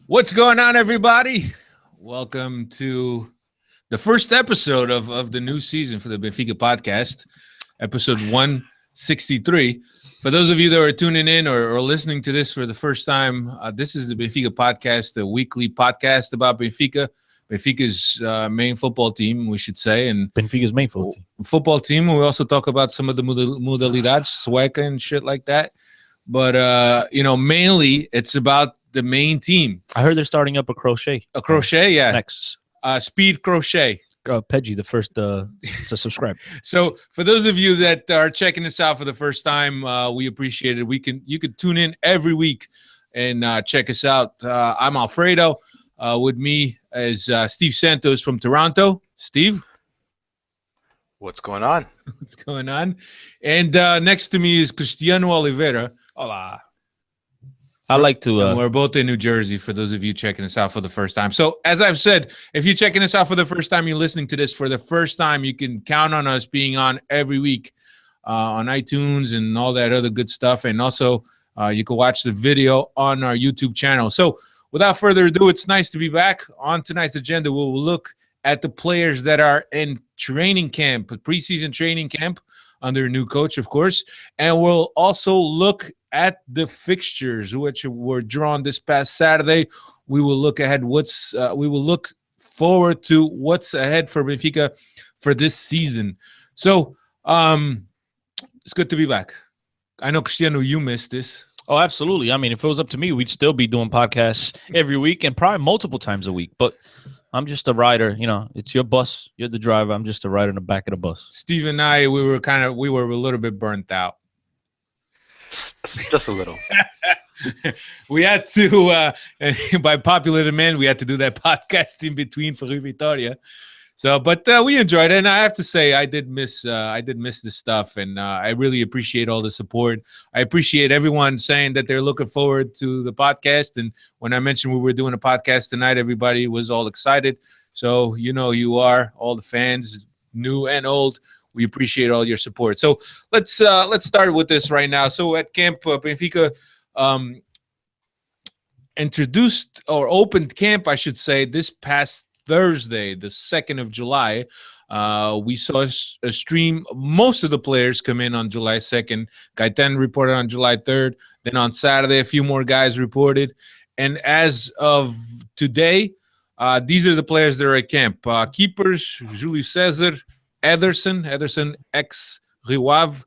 What's going on, everybody? Welcome to the first episode of the new season for the Benfica Podcast, episode 163. For those of you that are tuning in or listening to this for the first time, this is the Benfica Podcast, a weekly podcast about Benfica's main football team, we should say. And Benfica's main football team. We also talk about some of the modalidades, Sueca and shit like that. But, mainly it's about the main team. I heard they're starting up a crochet. A crochet, yeah. Next. Speed crochet. Peggy, the first to subscribe. So for those of you that are checking this out for the first time, we appreciate it. You can tune in every week and check us out. I'm Alfredo. With me is Steve Santos from Toronto. Steve? What's going on? What's going on? And next to me is Cristiano Oliveira. Hola. I like to. And we're both in New Jersey for those of you checking us out for the first time. So, as I've said, if you're checking us out for the first time, you're listening to this for the first time, you can count on us being on every week on iTunes and all that other good stuff. And also, you can watch the video on our YouTube channel. So, without further ado, it's nice to be back. On tonight's agenda, we'll look at the players that are in training camp, preseason training camp, under a new coach, of course. And we'll also look at the fixtures, which were drawn this past Saturday. We will look ahead. We will look forward to what's ahead for Benfica for this season. So it's good to be back. I know, Cristiano, you missed this. Oh, absolutely. I mean, if it was up to me, we'd still be doing podcasts every week and probably multiple times a week. But I'm just a rider. You know, it's your bus. You're the driver. I'm just a rider in the back of the bus. Steve and I, we were a little bit burnt out. Just a little. We had to, by popular demand, we had to do that podcast in between for Vitoria. So, but we enjoyed it, and I have to say, I did miss this stuff, and I really appreciate all the support. I appreciate everyone saying that they're looking forward to the podcast, and when I mentioned we were doing a podcast tonight, everybody was all excited. So, you are all the fans, new and old. We appreciate all your support. So let's start with this right now. So at camp, Benfica introduced or opened camp, I should say, this past Thursday, the 2nd of July. We saw a stream. Most of the players come in on July 2nd. Gaetan reported on July 3rd. Then on Saturday, a few more guys reported. And as of today, these are the players that are at camp. Keepers, Julio Cesar, Ederson ex-Rio Ave,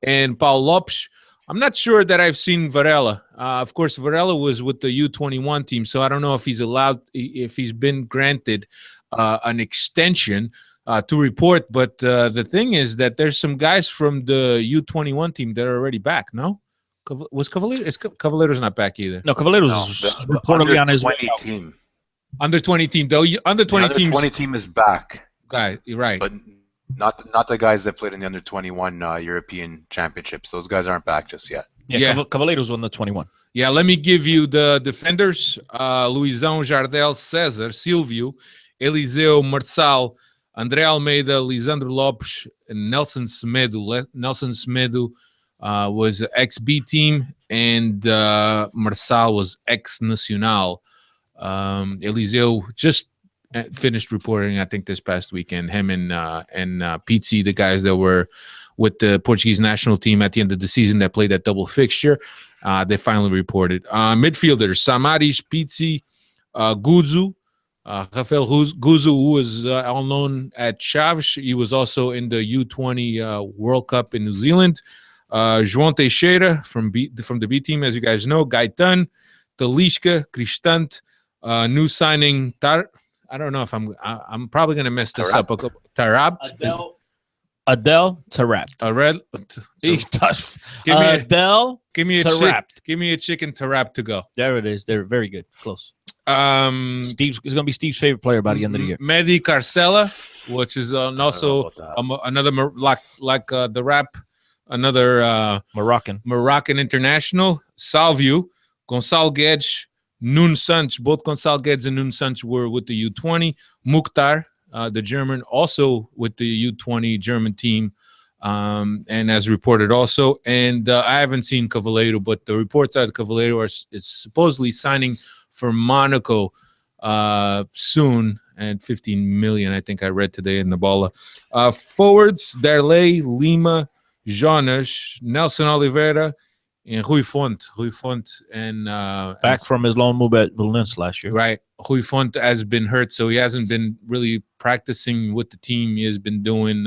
and Paulo Lopes. I'm not sure that I've seen Varela. Of course, Varela was with the U21 team, so I don't know if he's been granted an extension to report. But the thing is that there's some guys from the U21 team that are already back, no? Was Cavaleiro? Cavaleiro's not back either. No, Cavaleiro's reportedly on his way out. Team. Under 20 team, though. Under 20 team is back. Guy, you're right. But not the guys that played in the under 21 European Championships. Those guys aren't back just yet. Yeah. Cavaleiro's on the 21. Yeah, let me give you the defenders: Luizão, Jardel, César, Silvio, Eliseu, Marçal, André Almeida, Lisandro Lopes, and Nelson Semedo. Nelson Semedo was ex-B team, and Marçal was ex-Nacional. Eliseu just finished reporting, I think, this past weekend. Him and Pizzi, the guys that were with the Portuguese national team at the end of the season that played that double fixture, they finally reported. Midfielders: Samaris, Pizzi, Guzu, Rafael Guzu, who was all known at Chaves. He was also in the U20 World Cup in New Zealand. João Teixeira from the B team, as you guys know. Gaetan, Talisca, Cristante, new signing I don't know if I'm probably going to mess this up. Tarab. Adel Tarab. Give me a chicken Tarab to go. There it is. They're very good. Close. Steve's is going to be Steve's favorite player by the end of the year. Mehdi Carcela, which is also another like the rap, another Moroccan international. Salvio, Gonçalo Guedes, Nuno Santos, both Gonçalo Guedes and Nuno Santos were with the U20. Mukhtar, the German, also with the U20 German team. and as reported also. And I haven't seen Cavaleiro, but the reports are Cavaleiro is supposedly signing for Monaco soon, and 15 million, I think I read today in the Bola. Forwards, Darley, Lima, Jonas, Nelson Oliveira, and Rui Fonte. And back from his loan move at Valence last year. Right. Rui Fonte has been hurt, so he hasn't been really practicing with the team. He has been doing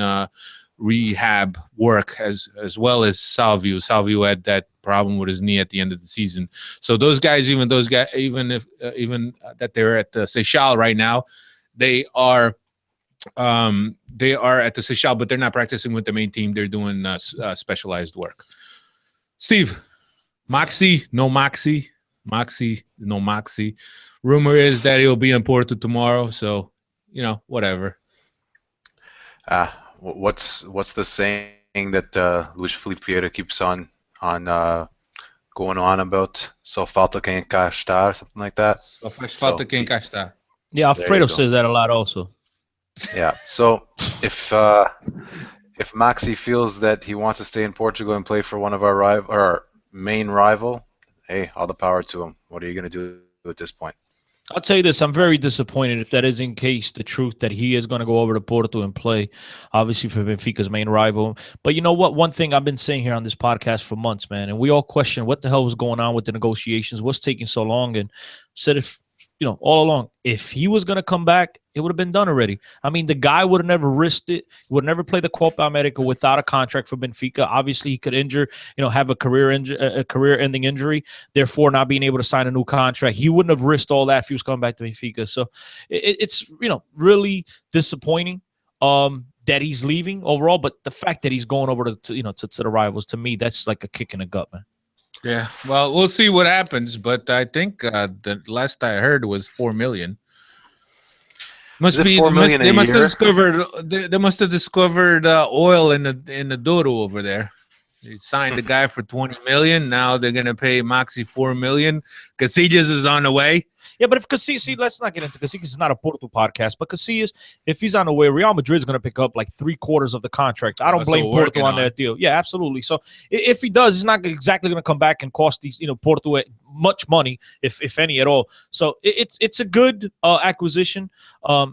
rehab work as well as Salvio. Salvio had that problem with his knee at the end of the season. So those guys, even if that they're at the Seychelles right now, they are at the Seychelles, but they're not practicing with the main team. They're doing specialized work. Steve, Maxi, no Maxi. Rumor is that he'll be in Porto tomorrow, so whatever. What's the saying that Luis Felipe Vieira keeps on going on about? Só falta quem encaixar, something like that. Só faz falta quem encaixar. Yeah, Alfredo says that a lot also. Yeah, so if Maxi feels that he wants to stay in Portugal and play for one of our main rival, hey, all the power to him. What are you going to do at this point? I'll tell you this, I'm very disappointed if that is in case the truth that he is going to go over to Porto and play, obviously, for Benfica's main rival. But you know what? One thing I've been saying here on this podcast for months, man, and we all question what the hell was going on with the negotiations, what's taking so long, and said all along, if he was going to come back, it would have been done already. I mean, the guy would have never risked it, would never play the Copa America without a contract for Benfica. Obviously, he could have a career-ending injury, therefore not being able to sign a new contract. He wouldn't have risked all that if he was coming back to Benfica. So it's really disappointing that he's leaving overall, but the fact that he's going over to the rivals, to me, that's like a kick in the gut, man. Yeah, well, we'll see what happens, but I think the last I heard was 4 million. Must be 4 million they must have discovered oil in the Douro over there. They signed the guy for 20 million. Now they're gonna pay Maxi 4 million. Casillas is on the way. Yeah, but if Casillas, let's not get into Casillas. It's not a Porto podcast, but Casillas, if he's on the way, Real Madrid's going to pick up like 3/4 of the contract. I don't blame Porto on that deal. Yeah, absolutely. So if he does, he's not exactly going to come back and cost these, Porto much money, if any at all. So it's a good acquisition.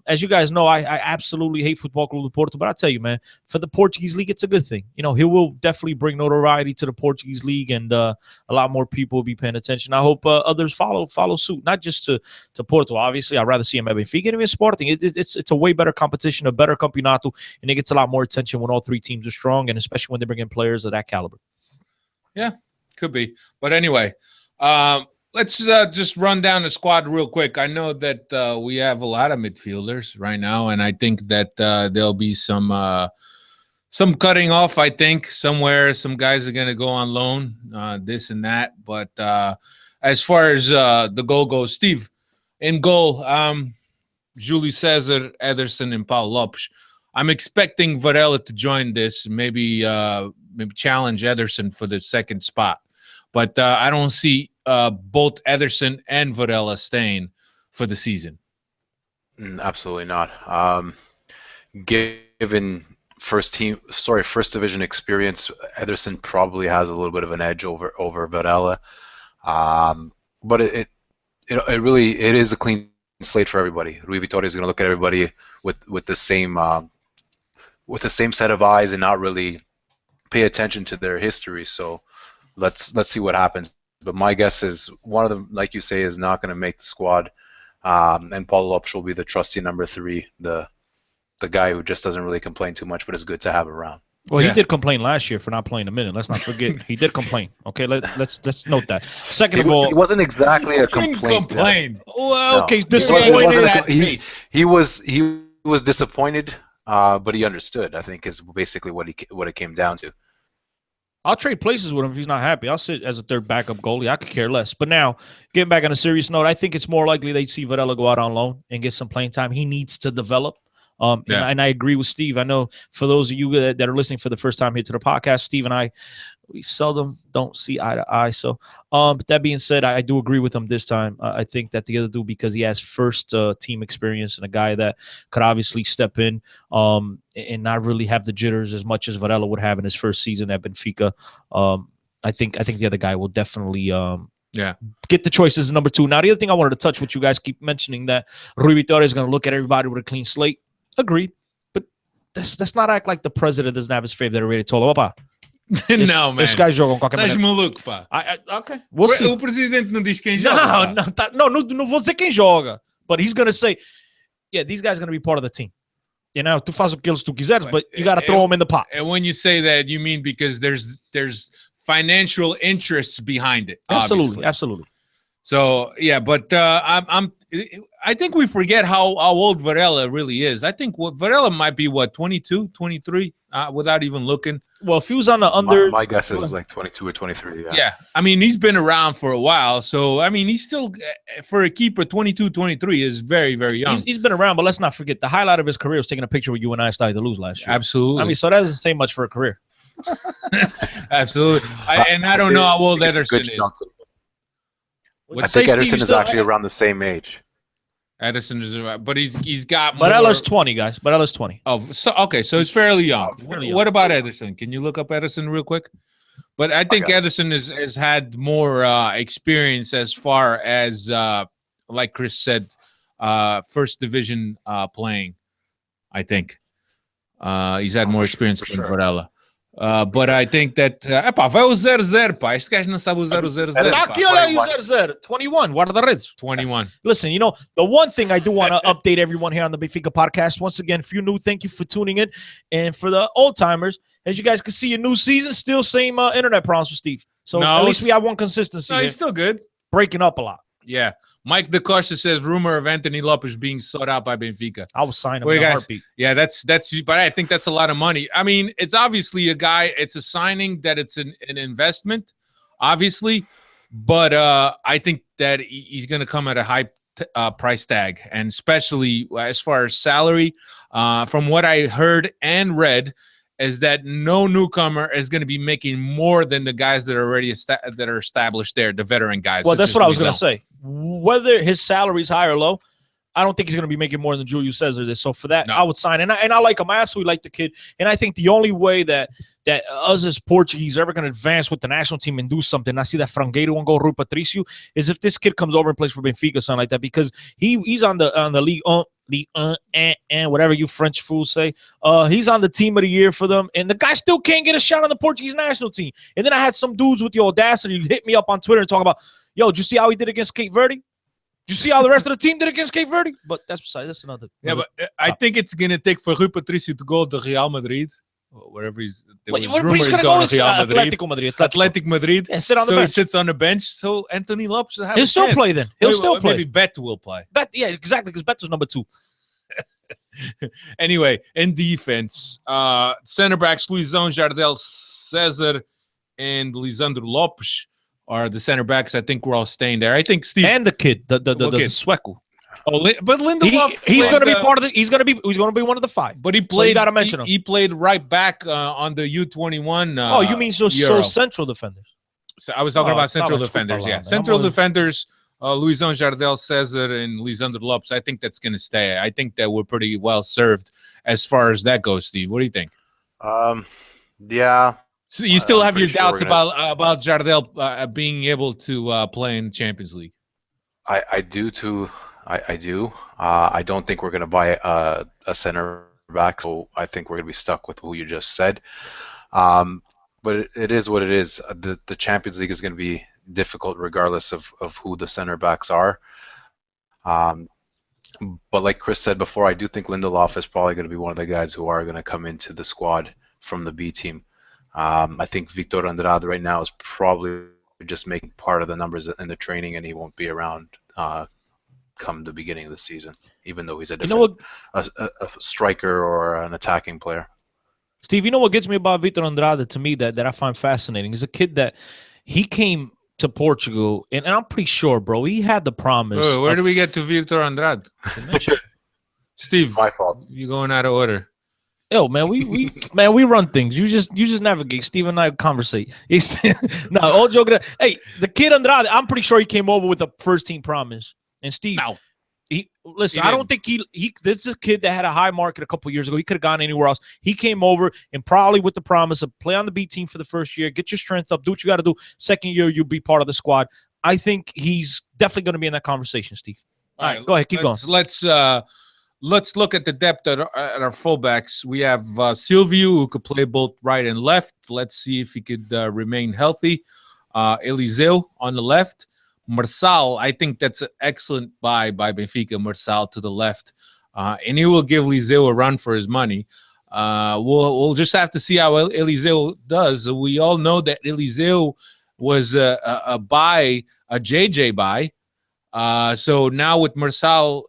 As you guys know, I absolutely hate Football Club de Porto, but I tell you, man, for the Portuguese league, it's a good thing. He will definitely bring notoriety to the Portuguese league, and a lot more people will be paying attention. I hope others follow suit, not just to Porto. Obviously, I'd rather see him at Benfica and even Sporting. It's a way better competition, a better campeonato, and it gets a lot more attention when all three teams are strong, and especially when they bring in players of that caliber. Yeah, could be. But anyway, let's just run down the squad real quick. I know that we have a lot of midfielders right now, and I think that there'll be some cutting off. I think somewhere some guys are going to go on loan, this and that. But as far as the goal goes, Steve, in goal, Júlio César, Ederson, and Paulo Lopes. I'm expecting Varela to join this, maybe challenge Ederson for the second spot. But I don't see both Ederson and Varela staying for the season. Absolutely not. Given first division experience, Ederson probably has a little bit of an edge over Varela. But it is a clean slate for everybody. Rui Vitória is going to look at everybody with the same set of eyes and not really pay attention to their history. So let's see what happens. But my guess is one of them, like you say, is not going to make the squad, and Paulo Lopes will be the trusty number 3, the guy who just doesn't really complain too much, but is good to have around. Well, he did complain last year for not playing a minute. Let's not forget he did complain. Okay, let's note that. Second of all, it wasn't exactly a complaint. Well, okay, he was disappointed, but he understood. I think is basically what it came down to. I'll trade places with him if he's not happy. I'll sit as a third backup goalie. I could care less. But now, getting back on a serious note, I think it's more likely they'd see Varela go out on loan and get some playing time. He needs to develop. And I agree with Steve. I know for those of you that are listening for the first time here to the podcast, Steve and I we seldom don't see eye to eye. So, but that being said, I do agree with him this time. I think that the other dude, because he has first team experience and a guy that could obviously step in and not really have the jitters as much as Varela would have in his first season at Benfica. I think the other guy will definitely get the choices number 2. Now, the other thing I wanted to touch with you guys, keep mentioning that Rui Vitória is going to look at everybody with a clean slate. Agreed. But let's not act like the president doesn't have his favorite already told him. Opa, não, man. Esses gajos jogam qualquer Estás maluco, pá. Ok, we'll see. O presidente não diz quem joga. Não vou dizer quem joga. But he's going to say, yeah, these guys are going to be part of the team. You know, tu faz o que tu quiseres, but you got to throw them in the pot. And when you say that, you mean because there's financial interests behind it. Absolutely. So, yeah, but I think we forget how old Varela really is. I think Varela might be, 22, 23, without even looking. Well, if he was on the under... My guess is like 22 or 23, Yeah, I mean, he's been around for a while. So, I mean, he's still, for a keeper, 22, 23 is very, very young. He's been around, but let's not forget, the highlight of his career was taking a picture with you and I started to lose last year. Absolutely. I mean, so that doesn't say much for a career. Absolutely. I don't know how old Ederson is. I think Ederson is actually around the same age. Ederson is, but he's got more. Varela's 20, guys. Varela's 20. Oh, so okay, so it's fairly young. What about Ederson? Can you look up Ederson real quick? But I think Ederson has had more experience as far as, like Chris said, first division playing. I think he's had more experience than Varela. But I think that vai o 0-0, pá. Este gajo não sabe o 0-0. Tá aqui, olha aí o 0-0. 21, guarda-redes. 21. Listen, you know, the one thing I do want to update everyone here on the Benfica podcast. Once again, if you're new, thank you for tuning in. And for the old timers, as you guys can see, a new season, still same internet problems for Steve. So at least we have one consistency. No, he's still good. Breaking up a lot. Yeah. Mike DeCosta says rumor of Anthony Lopes being sought out by Benfica. I was signing him in a heartbeat. Yeah, that's but I think that's a lot of money. I mean, it's obviously it's a signing that it's an investment, obviously, but I think that he's going to come at a high price tag, and especially as far as salary, from what I heard and read, is that no newcomer is going to be making more than the guys that are already that are established there, the veteran guys. Well, that's what I was going to say. Whether his salary is high or low, I don't think he's going to be making more than Julio Cesar is. So for that, I would sign. And I like him. I absolutely like the kid. And I think the only way that us as Portuguese are ever going to advance with the national team and do something, I see that Frangueiro and go Rui Patricio, is if this kid comes over and plays for Benfica or something like that, because he's on the league, whatever you French fools say. He's on the team of the year for them, and the guy still can't get a shot on the Portuguese national team. And then I had some dudes with the audacity hit me up on Twitter and talk about, yo, did you see how he did against Cape Verde? Did you see how the rest of the team did against Cape Verde? But that's another. Yeah, but I think it's going to take for Rui Patricio to go to Real Madrid, or wherever he's. He's going to go to Real Madrid. Atletico Madrid. And sit on the bench. He sits on the bench. So Anthony Lopes will have He'll still play then. He'll still play. Maybe Bet will play. Yeah, exactly, because Bet was number 2. Anyway, in defense, center backs Luizão, Jardel, Cesar, and Lisandro Lopes are the center backs. I think we're all staying there. I think Steve and the kid, the Sueco. Oh, but Lindelof, he's going to be part of the. He's going to be one of the 5. But he played. So you got to mention him. He played right back on the U21. You mean so central defenders? So I was talking about central defenders. Yeah, central defenders. Luizão, Jardel, Cesar, and Lisandro Lopes. I think that's going to stay. I think that we're pretty well served as far as that goes, Steve. What do you think? Yeah. So you still have your doubts about Jardel being able to play in Champions League? I do too. I do. I don't think we're going to buy a center back, so I think we're going to be stuck with who you just said. But it is what it is. The Champions League is going to be difficult regardless of who the center backs are. But like Chris said before, I do think Lindelof is probably going to be one of the guys who are going to come into the squad from the B team. I think Victor Andrade right now is probably just making part of the numbers in the training, and he won't be around come the beginning of the season, even though he's a striker or an attacking player. Steve, you know what gets me about Victor Andrade to me that I find fascinating? He's a kid that he came to Portugal, and I'm pretty sure, bro, he had the promise. Where do we get to Victor Andrade? Steve, my fault. You're going out of order. Yo, man, we run things. You just navigate. Steve and I conversate. No, all joking. Hey, the kid Andrade, I'm pretty sure he came over with a first team promise. And Steve, No. I don't think he this is a kid that had a high market a couple years ago. He could have gone anywhere else. He came over and probably with the promise of play on the B team for the first year, get your strength up, do what you got to do. Second year, you'll be part of the squad. I think he's definitely going to be in that conversation, Steve. All right, go ahead, keep going. Let's look at the depth at our fullbacks. We have Silvio, who could play both right and left. Let's see if he could remain healthy. Eliseu on the left. Marçal, I think that's an excellent buy by Benfica. Marçal to the left, and he will give Eliseu a run for his money. We'll just have to see how Eliseu does. We all know that Eliseu was a JJ buy. So now with Marçal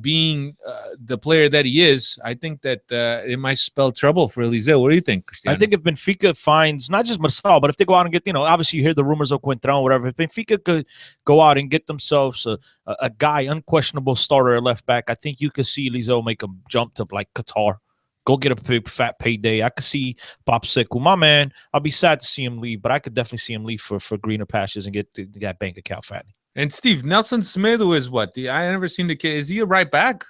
being the player that he is, I think that it might spell trouble for Eliseu. What do you think, Cristiano? I think if Benfica finds not just Marçal, but if they go out and get, obviously you hear the rumors of Coentrão or whatever. If Benfica could go out and get themselves a guy, unquestionable starter at left back, I think you could see Eliseu make a jump to like Qatar. Go get a big fat payday. I could see Pop Sekou, my man. I'll be sad to see him leave, but I could definitely see him leave for greener pastures and get that bank account fattening. And Steve, Nelson Semedo is what? I never seen the kid. Is he a right back?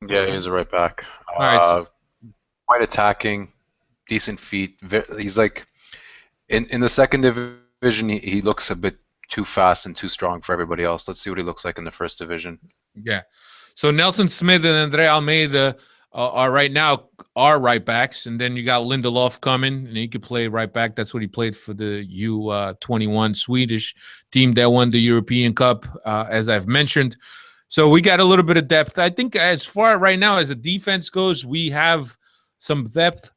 Yeah, he's a right back. Right. Quite attacking, decent feet. He's like in the second division. He looks a bit too fast and too strong for everybody else. Let's see what he looks like in the first division. Yeah. So Nelson Smith and André Almeida are right now right backs, and then you got Lindelof coming, and he could play right back. That's what he played for the U21 Swedish team that won the European Cup, as I've mentioned. So we got a little bit of depth. I think as far right now as the defense goes, we have some depth.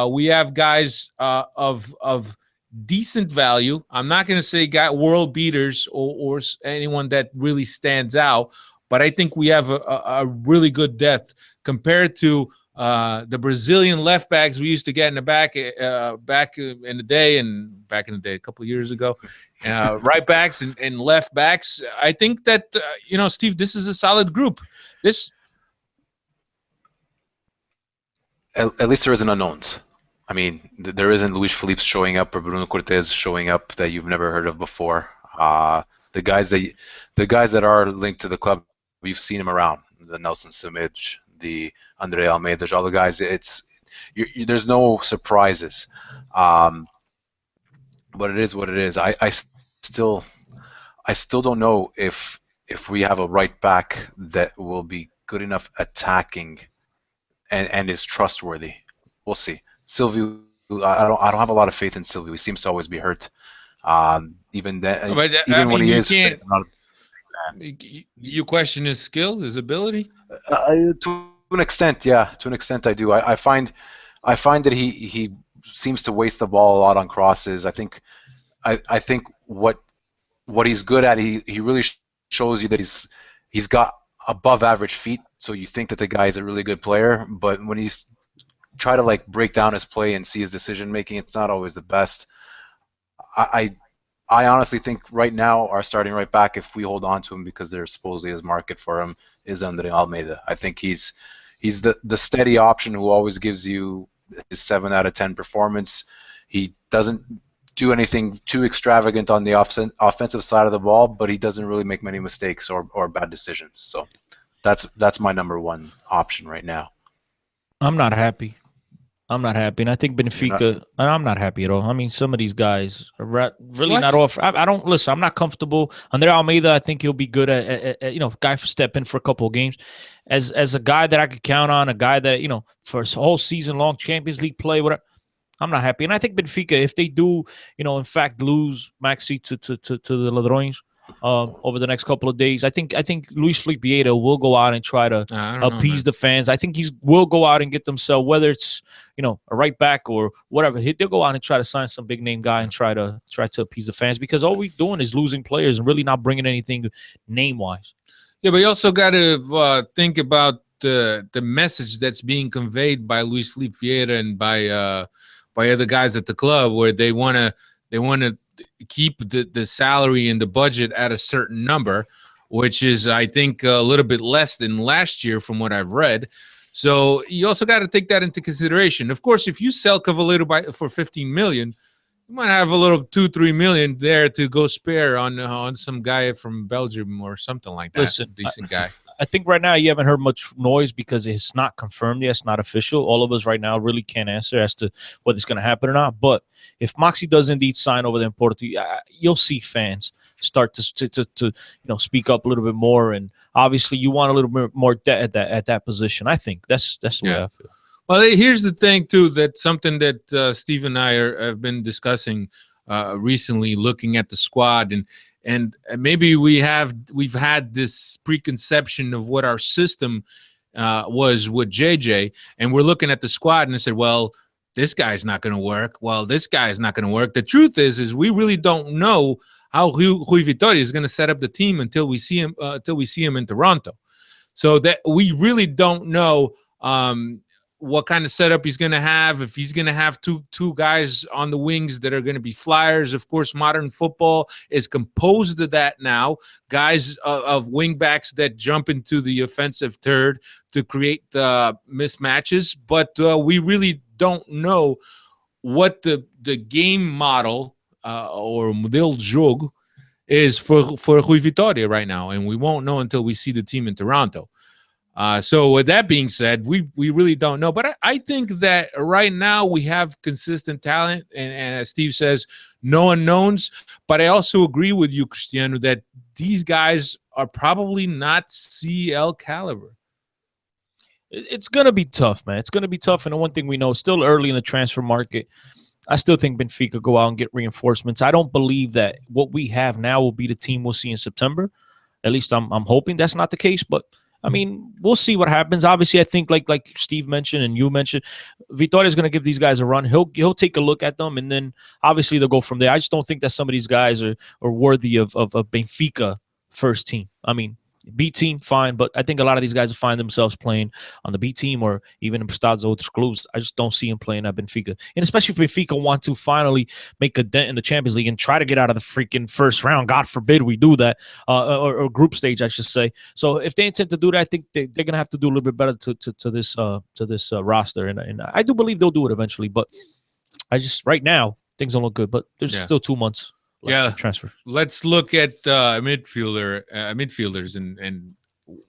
We have guys of decent value. I'm not going to say got world beaters or anyone that really stands out, but I think we have a really good depth compared to the Brazilian left backs we used to get in the back in the day, a couple of years ago. Right backs and left backs. I think that Steve, this is a solid group. At least there isn't unknowns. I mean, there isn't Luis Felipe showing up or Bruno Cortes showing up that you've never heard of before. The guys that are linked to the club, we've seen them around. The Nelson Semedo, the André Almeida, all the guys. There's no surprises. But it is what it is. I still don't know if we have a right back that will be good enough attacking and is trustworthy. We'll see. Silvio, I don't have a lot of faith in Silvio. He seems to always be hurt. Even when he is, you question his skill, his ability. To an extent, yeah. To an extent, I do. I find that he seems to waste the ball a lot on crosses. I think what he's good at, he really shows you that he's got above average feet. So you think that the guy is a really good player, but when he's try to like break down his play and see his decision making, it's not always the best. I honestly think right now our starting right back, if we hold on to him because there supposedly is market for him, is André Almeida. I think he's the steady option who always gives you his 7 out of 10 performance. He doesn't do anything too extravagant on the offensive side of the ball, but he doesn't really make many mistakes or bad decisions. So that's my number one option right now. I'm not happy, and I think Benfica. I'm not happy at all. I mean, some of these guys are really not off. I don't listen. I'm not comfortable. André Almeida, I think he'll be good at guy for step in for a couple of games, as a guy that I could count on, a guy that for a whole season long Champions League play. Whatever. I'm not happy, and I think Benfica, if they do, in fact, lose Maxi to the Ladrões over the next couple of days, I think Luis Felipe Vieira will go out and try to appease the fans. I think he will go out and get themselves, whether it's a right back or whatever, they'll go out and try to sign some big name guy and try to appease the fans, because all we're doing is losing players and really not bringing anything name wise. Yeah, but you also got to think about the message that's being conveyed by Luis Felipe Vieira and by other guys at the club, where they want to keep the salary and the budget at a certain number, which is, I think, a little bit less than last year from what I've read. So you also got to take that into consideration. Of course, if you sell Cavaleiro for 15 million, you might have a little 2-3 million there to go spare on some guy from Belgium or something like that. Listen, decent guy. I think right now you haven't heard much noise because it's not confirmed yet. It's not official. All of us right now really can't answer as to whether it's going to happen or not. But if Maxi does indeed sign over there in Porto, you'll see fans start to speak up a little bit more. And obviously, you want a little bit more depth at that position. I think that's the way I feel. Well, here's the thing too. That's something that Steve and I have been discussing recently, looking at the squad and maybe we've had this preconception of what our system was with JJ, and we're looking at the squad and I said, well, this guy's not going to work. Well, this guy's not going to work. The truth is we really don't know how Rui Vitória is going to set up the team until we see him in Toronto. So that we really don't know what kind of setup he's going to have, if he's going to have two guys on the wings that are going to be flyers. Of course, modern football is composed of that now, guys of wing backs that jump into the offensive third to create mismatches. But we really don't know what the game model or modelo de jogo is for Rui Vitória right now, and we won't know until we see the team in Toronto. So with that being said, we really don't know. But I think that right now we have consistent talent, and as Steve says, no unknowns. But I also agree with you, Cristiano, that these guys are probably not CL caliber. It's going to be tough, man. It's going to be tough. And the one thing we know, still early in the transfer market, I still think Benfica go out and get reinforcements. I don't believe that what we have now will be the team we'll see in September. At least I'm hoping that's not the case, but I mean, we'll see what happens. Obviously, I think like Steve mentioned and you mentioned, Vitória is going to give these guys a run. He'll take a look at them, and then obviously they'll go from there. I just don't think that some of these guys are worthy of Benfica first team. I mean, B team, fine, but I think a lot of these guys will find themselves playing on the B team or even in Estados Outros Clubes. I just don't see him playing at Benfica. And especially if Benfica want to finally make a dent in the Champions League and try to get out of the freaking first round. God forbid we do that, or group stage, I should say. So if they intend to do that, I think they're going to have to do a little bit better to this roster. And I do believe they'll do it eventually. But right now, things don't look good. But there's still 2 months. Transfer. Let's look at midfielders, and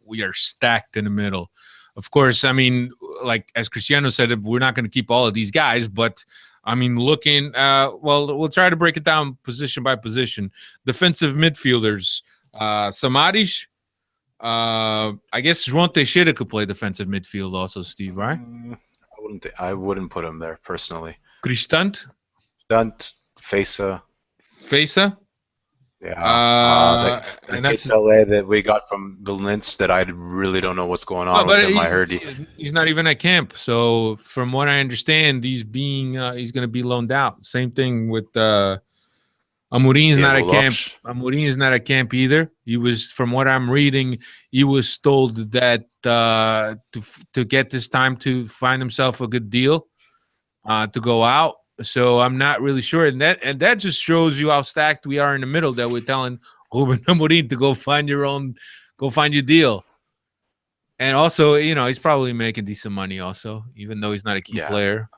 we are stacked in the middle. Of course, I mean, like as Cristiano said, we're not going to keep all of these guys, but I mean, looking, we'll try to break it down position by position. Defensive midfielders, Samaris. I guess João Teixeira could play defensive midfield also, Steve, right? I wouldn't put him there personally. Cristante, Fesa. Yeah. And that's LA that we got from Belenenses that I really don't know what's going on with him. I heard he's not even at camp. So from what I understand, he's going to be loaned out. Same thing with Amorim's not at camp. Amorim is not at camp either. He was, from what I'm reading, he was told that to get this time to find himself a good deal to go out. So I'm not really sure, and that just shows you how stacked we are in the middle. That we're telling Ruben Amorim to go find your deal, and also, you know, he's probably making decent money also, even though he's not a key player.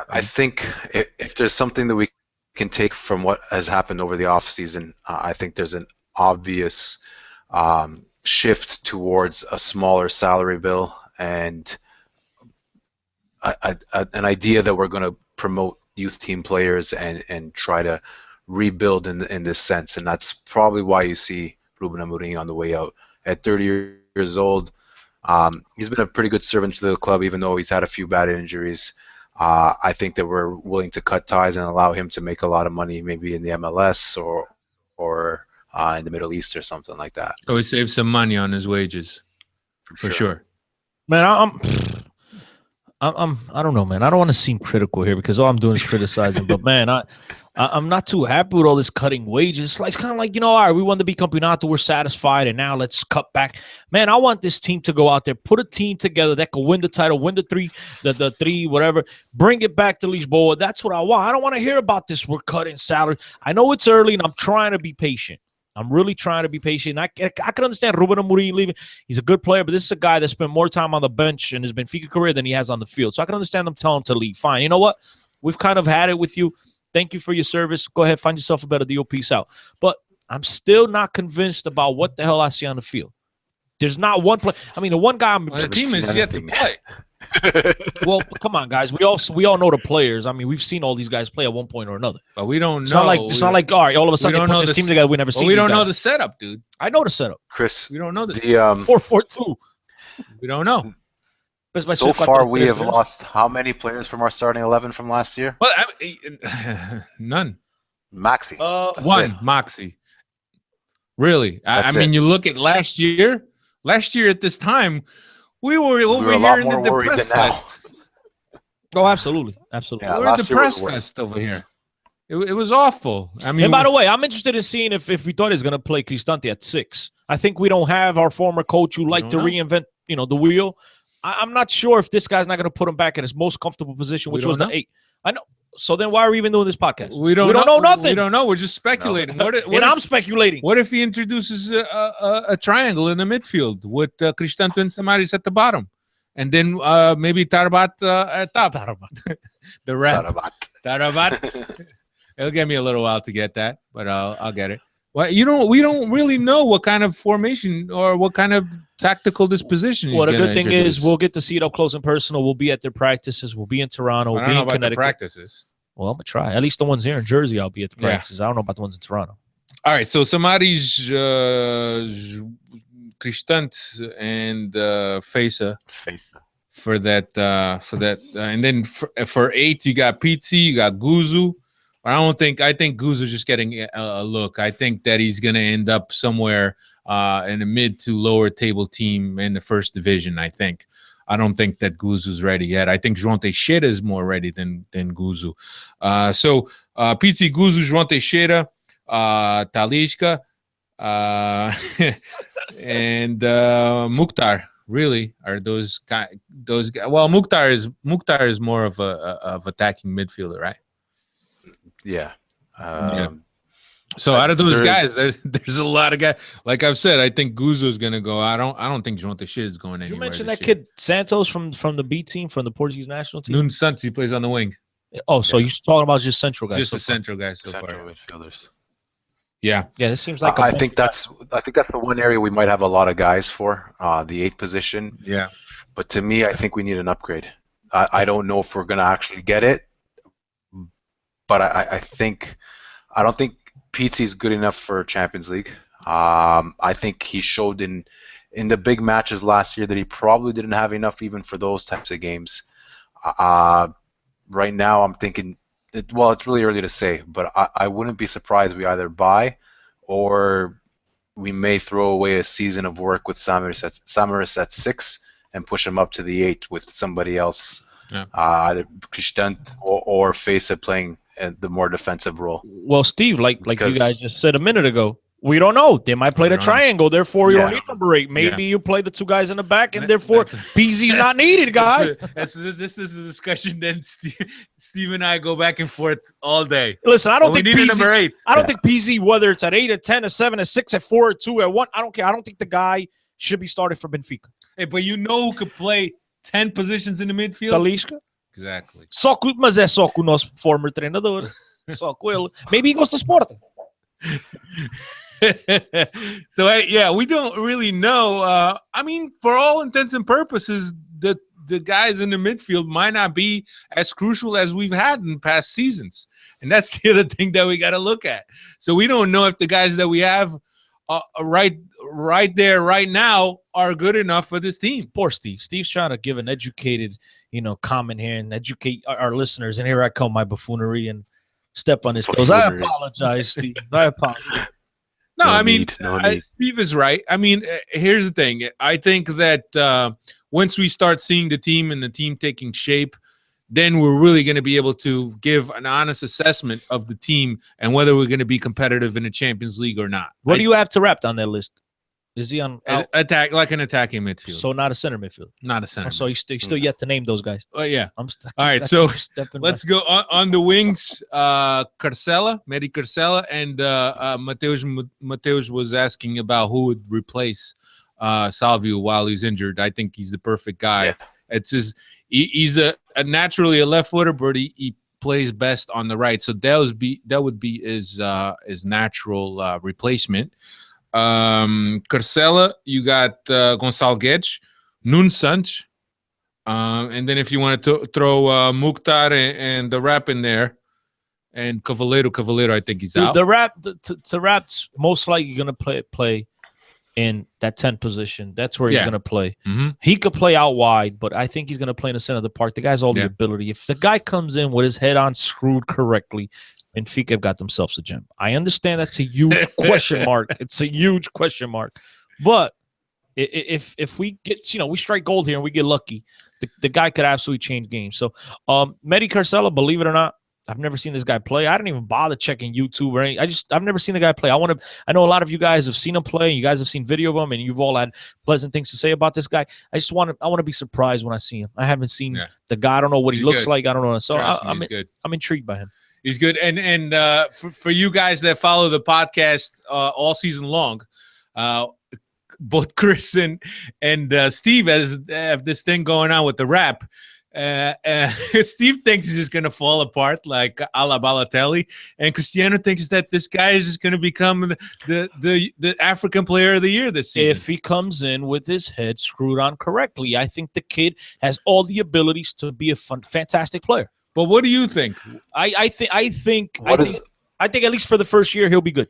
I think if there's something that we can take from what has happened over the offseason, I think there's an obvious shift towards a smaller salary bill and an idea that we're going to promote youth team players and try to rebuild in this sense. And that's probably why you see Ruben Amorim on the way out. At 30 years old, he's been a pretty good servant to the club, even though he's had a few bad injuries. I think that we're willing to cut ties and allow him to make a lot of money, maybe in the MLS or in the Middle East or something like that. Oh, he saves some money on his wages, for sure. Man, I don't know, man. I don't want to seem critical here because all I'm doing is criticizing. But man, I'm not too happy with all this cutting wages. It's kind of like, you know, all right, we won the bicampeonato, we're satisfied, and now let's cut back. Man, I want this team to go out there, put a team together that can win the title, win the three, whatever. Bring it back to Lisboa. That's what I want. I don't want to hear about this. We're cutting salary. I know it's early, and I'm trying to be patient. I'm really trying to be patient. I can understand Ruben Amorim leaving. He's a good player, but this is a guy that spent more time on the bench in his Benfica career than he has on the field. So I can understand them telling him to leave. Fine. You know what? We've kind of had it with you. Thank you for your service. Go ahead, find yourself a better deal. Peace out. But I'm still not convinced about what the hell I see on the field. There's not one play. I mean, the one guy the team is yet to play. Well, come on, guys. We all know the players. I mean, we've seen all these guys play at one point or another. But we don't know. It's not like all right, all of a sudden they put this team together. We never seen. We don't know the setup, dude. I know the setup. Chris, we don't know the 4-4-2. We don't know. So far, we have lost how many players from our starting 11 from last year? Well, none. Maxi. One, Maxi. Really? I mean, you look at last year. Last year at this time, we were over here in the Depress Fest. Oh, absolutely. Absolutely. Yeah, we're in the Depress Fest over here. It was awful. I mean, and by the way, I'm interested in seeing if Vitória is going to play Cristante at 6. I think we don't have our former coach who liked to reinvent, the wheel. I'm not sure if this guy's not going to put him back in his most comfortable position, which was the 8. I know. So then why are we even doing this podcast? We don't know nothing. We don't know. We're just speculating. No. I'm speculating. What if he introduces a triangle in the midfield with Cristante and Samaris at the bottom? And then maybe Tarabat at top. The rap. Tarabat. It'll get me a little while to get that, but I'll get it. Well, we don't really know what kind of formation or what kind of tactical disposition he's going to introduce. The good thing is we'll get to see it up close and personal. We'll be at their practices. We'll be in Toronto. We'll be in Connecticut. The practices. Well, I'm going to try. At least the ones here in Jersey, I'll be at the practices. I don't know about the ones in Toronto. All right, so Samaris, Cristante, and Feza for that. And then for 8, you got Pizzi, you got Guzu. I think Guzu's just getting a look. I think that he's going to end up somewhere in a mid to lower table team in the first division, I think. I don't think that Guzu's ready yet. I think João Teixeira is more ready than Guzu. So Pizzi, Guzu, João Teixeira, Talisca, and Mukhtar. Really, are those guys? Well, Mukhtar is more of a attacking midfielder, right? Yeah. So out of those guys, there's a lot of guys. Like I've said, I think Guzo is gonna go. I don't think João Teixeira is going anywhere. Did you mention that kid Santos from the B team, from the Portuguese national team? Nuno Santos, he plays on the wing. Oh, so you're talking about just central guys? Just the central guys so far. Midfielders. Yeah. This seems like. I think that's the one area we might have a lot of guys for, the 8 position. Yeah. But to me, I think we need an upgrade. I don't know if we're gonna actually get it, but I don't think Pizzi's good enough for Champions League. I think he showed in the big matches last year that he probably didn't have enough even for those types of games. Right now, I'm thinking, it's really early to say, but I wouldn't be surprised we either buy or we may throw away a season of work with Samaris at 6 and push him up to the 8 with somebody else, either Cristante or Feza playing the more defensive role. Well, Steve, like you guys just said a minute ago, we don't know. They might play the triangle, therefore you don't need number 8. Maybe you play the 2 guys in the back, and therefore PZ's not needed, guys. This is a discussion that Steve and I go back and forth all day. Listen, I don't think PZ, number 8. I don't think PZ, whether it's at 8, at 10, at 7, at 6, at 4, at 2, at 1, I don't care. I don't think the guy should be started for Benfica. Hey, but who could play 10 positions in the midfield? Talisca. Exactly. Mas é só com o nosso former treinador. Só com ele. Maybe he goes to Sporting. So we don't really know. I mean, for all intents and purposes, the guys in the midfield might not be as crucial as we've had in past seasons, and that's the other thing that we got to look at. So we don't know if the guys that we have right there right now are good enough for this team. Poor Steve. Steve's trying to give an educated, comment here and educate our listeners, and here I come, my buffoonery, and step on his toes. I apologize, Steve. I apologize. No need. Steve is right. I mean, here's the thing. I think that once we start seeing the team and the team taking shape, then we're really going to be able to give an honest assessment of the team and whether we're going to be competitive in the Champions League or not. What do you have to wrap on that list? Is he on attack like an attacking midfield? So not a center midfield. Not a center. So you still yet to name those guys. Oh yeah. All right. So let's go on the wings. Carcela, Medi Carcela, and Mateus was asking about who would replace Salvio while he's injured. I think he's the perfect guy. Yeah. It's he's a naturally a left footer, but he plays best on the right. So that would be his natural replacement. Carcela, you got Gonçalo Guedes, Nuno Santos, and then if you want to throw Mukhtar and the Rap in there, and Cavaleiro, I think he's out. The Rap's most likely going to play in that 10 position. That's where he's going to play. Mm-hmm. He could play out wide, but I think he's going to play in the center of the park. The guy's all the ability. If the guy comes in with his head on screwed correctly, Benfica have got themselves a gem. I understand that's a huge question mark. It's a huge question mark. But if we get, we strike gold here and we get lucky, the guy could absolutely change games. So Medi Carcela, believe it or not, I've never seen this guy play. I didn't even bother checking YouTube or anything. I've never seen the guy play. I know a lot of you guys have seen him play, and you guys have seen video of him, and you've all had pleasant things to say about this guy. I want to be surprised when I see him. I haven't seen the guy. I don't know what he looks like. I don't know. So I'm intrigued by him. He's good. And for you guys that follow the podcast all season long, both Chris and Steve have this thing going on with the Rap. Steve thinks he's just going to fall apart like a la Balotelli, and Cristiano thinks that this guy is just going to become the African player of the year this season. If he comes in with his head screwed on correctly, I think the kid has all the abilities to be a fantastic player. But what do you think? I think at least for the first year he'll be good.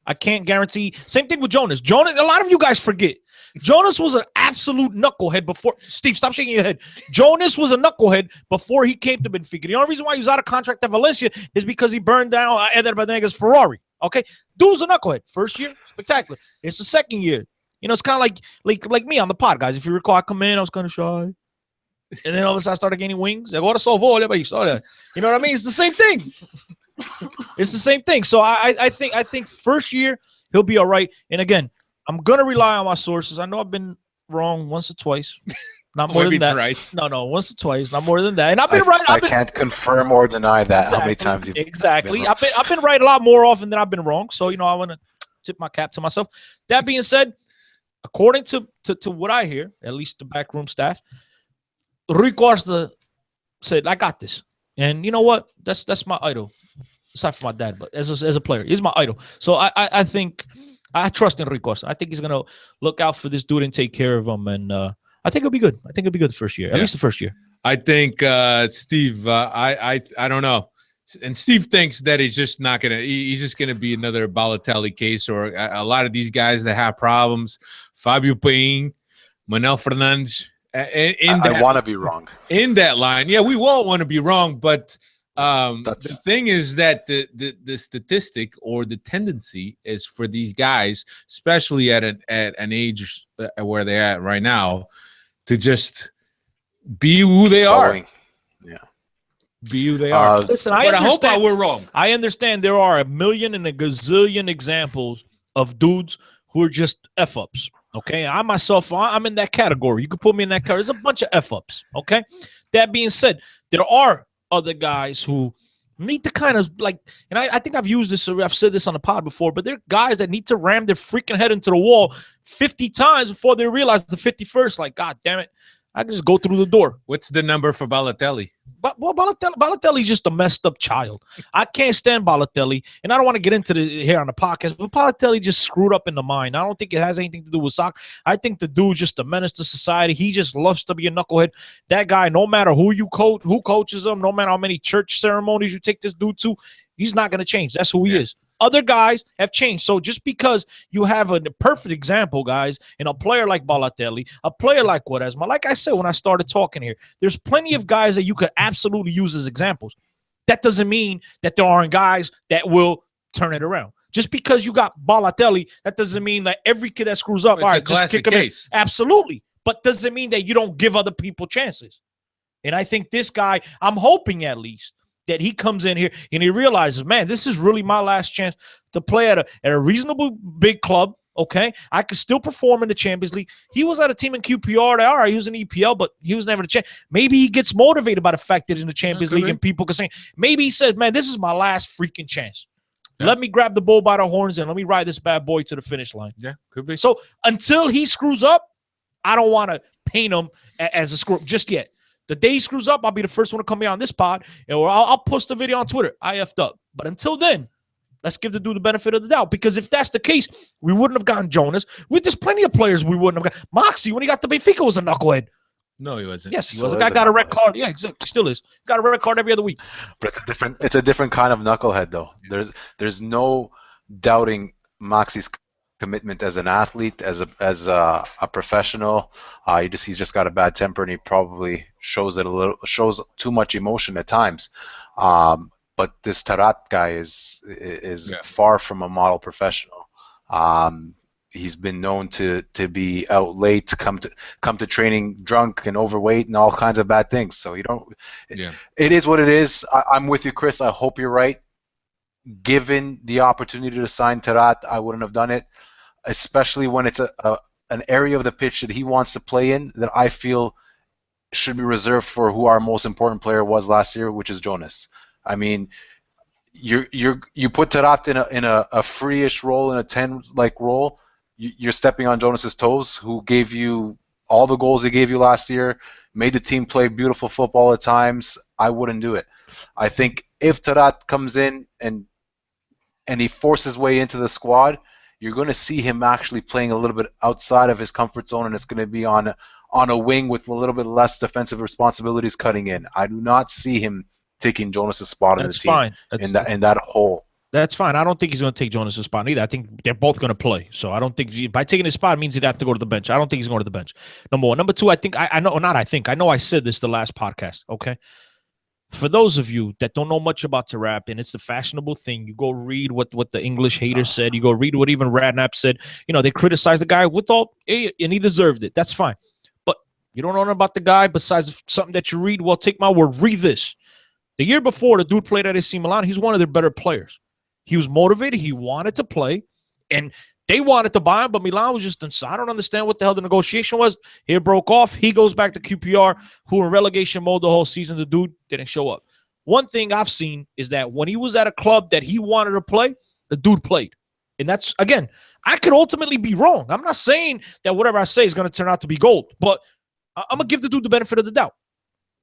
I can't guarantee. Same thing with Jonas. A lot of you guys forget. Jonas was an absolute knucklehead before. Steve, stop shaking your head. Jonas was a knucklehead before he came to Benfica. The only reason why he was out of contract at Valencia is because he burned down Eder Banega's Ferrari. Okay, dude's a knucklehead. First year, spectacular. It's the second year. It's kind of like me on the pod, guys. If you recall, I come in, I was kind of shy. And then all of a sudden I started gaining wings. Agora só vou, olha aí, olha. You know what I mean? It's the same thing. It's the same thing. So I think first year he'll be all right. And again, I'm gonna rely on my sources. I know I've been wrong once or twice. Not more than that. Thrice. No, once or twice, not more than that. And I've been right. I can't confirm or deny that. Exactly, how many times you've been wrong. I've been right a lot more often than I've been wrong. So I want to tip my cap to myself. That being said, according to what I hear, at least the backroom staff, Rui Costa said, "I got this," and you know what? That's my idol, aside from my dad, but as a player, he's my idol. So I think I trust in Rui Costa. I think he's gonna look out for this dude and take care of him, and I think it'll be good. I think it'll be good the first year, at least the first year. I think Steve. I don't know, and Steve thinks that he's just not gonna. He's just gonna be another Balotelli case, or a lot of these guys that have problems. Fabio Paim, Manuel Fernandes. I want to be wrong in that line. Yeah, we all want to be wrong, but the thing is that the statistic or the tendency is for these guys, especially at an age where they're at right now, to just be who they are. Yeah, be who they are. Listen, I hope we're wrong. I understand there are a million and a gazillion examples of dudes who are just F-ups. Okay, I myself, I'm in that category. You can put me in that category. There's a bunch of F-ups, okay? That being said, there are other guys who need to kind of and I think I've used this, I've said this on the pod before, but there are guys that need to ram their freaking head into the wall 50 times before they realize the 51st, God damn it, I can just go through the door. What's the number for Balotelli? But Balotelli's just a messed up child. I can't stand Balotelli, and I don't want to get into the here on the podcast, but Balotelli just screwed up in the mind. I don't think it has anything to do with soccer. I think the dude's just a menace to society. He just loves to be a knucklehead. That guy, no matter who coaches him, no matter how many church ceremonies you take this dude to, he's not going to change. That's who he is. Other guys have changed. So just because you have a perfect example, guys, in a player like Balotelli, a player like Quaresma, like I said when I started talking here, there's plenty of guys that you could absolutely use as examples. That doesn't mean that there aren't guys that will turn it around. Just because you got Balotelli, that doesn't mean that every kid that screws up, it's a classic case. Absolutely. But doesn't mean that you don't give other people chances. And I think this guy, I'm hoping at least, that he comes in here and he realizes, man, this is really my last chance to play at a reasonable big club Okay, I could still perform in the Champions League. He was at a team in QPR. All right, he was in EPL, but he was never the champ. Maybe he gets motivated by the fact that in the Champions League and people can say, maybe he says, man, this is my last freaking chance. Yeah. Let me grab the bull by the horns and let me ride this bad boy to the finish line. Yeah, could be. So until he screws up, I don't want to paint him as a screw just yet. The day he screws up, I'll be the first one to come here on this pod, and I'll post a video on Twitter. I effed up. But until then, let's give the dude the benefit of the doubt. Because if that's the case, we wouldn't have gotten Jonas. There's plenty of players we wouldn't have got. Moxie, when he got to Benfica, was a knucklehead. No, he wasn't. Yes, he was. The guy got a red card. Yeah, exactly. Still is. Got a red card every other week. But it's a different kind of knucklehead, though. There's no doubting Moxie's commitment as an athlete, as a professional. He's just got a bad temper, and he probably shows too much emotion at times. But this Tarat guy is far from a model professional. He's been known to be out late, to come to training drunk and overweight and all kinds of bad things. So you don't. Yeah. It is what it is. I'm with you, Chris. I hope you're right. Given the opportunity to sign Tarat, I wouldn't have done it, especially when it's an area of the pitch that he wants to play in that I feel should be reserved for who our most important player was last year, which is Jonas. I mean, you put Tarat in a free-ish role, in a 10-like role. You're stepping on Jonas's toes, who gave you all the goals he gave you last year, made the team play beautiful football at times. I wouldn't do it. I think if Tarat comes in and he forces his way into the squad, you're going to see him actually playing a little bit outside of his comfort zone, and it's going to be on a wing with a little bit less defensive responsibilities cutting in. I do not see him taking Jonas's spot in the team. That's fine. In that hole. That's fine. I don't think he's going to take Jonas's spot either. I think they're both going to play. So I don't think by taking his spot means he'd have to go to the bench. I don't think he's going to the bench. Number one. Number two, I know I said this the last podcast, okay? For those of you that don't know much about Tarap, and it's the fashionable thing, you go read what the English haters said. You go read what even Radnap said. You know, they criticized the guy and he deserved it. That's fine. But you don't know nothing about the guy besides something that you read. Well, take my word. Read this. The year before, the dude played at AC Milan. He's one of their better players. He was motivated. He wanted to play. And they wanted to buy him, but Milan was just inside. I don't understand what the hell the negotiation was. It broke off. He goes back to QPR, who in relegation mode the whole season. The dude didn't show up. One thing I've seen is that when he was at a club that he wanted to play, the dude played. And that's, again, I could ultimately be wrong. I'm not saying that whatever I say is going to turn out to be gold, but I'm going to give the dude the benefit of the doubt.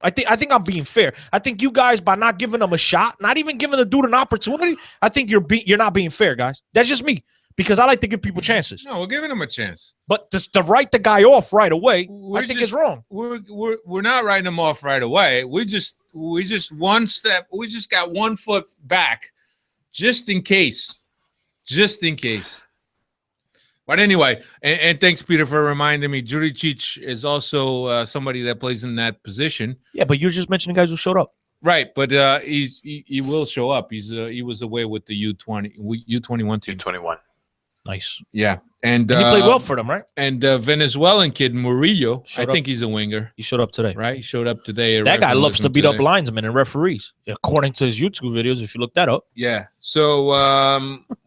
I think I'm being fair. I think you guys, by not giving him a shot, not even giving the dude an opportunity, I think you're not being fair, guys. That's just me. Because I like to give people chances. No, we're giving him a chance. But just to write the guy off right away, I think is wrong. We're not writing him off right away. We just one step. We just got 1 foot back, just in case. Just in case. But anyway, and thanks, Peter, for reminding me. Juricic is also somebody that plays in that position. Yeah, but you're just mentioning guys who showed up. Right, but he will show up. He was away with the U21 team. U21. Nice. Yeah. And he played well for them, right? And Venezuelan kid, Murillo, I think he's a winger. He showed up today. Right? He showed up today. That guy loves to beat up linesmen and referees, according to his YouTube videos, if you look that up. Yeah. So,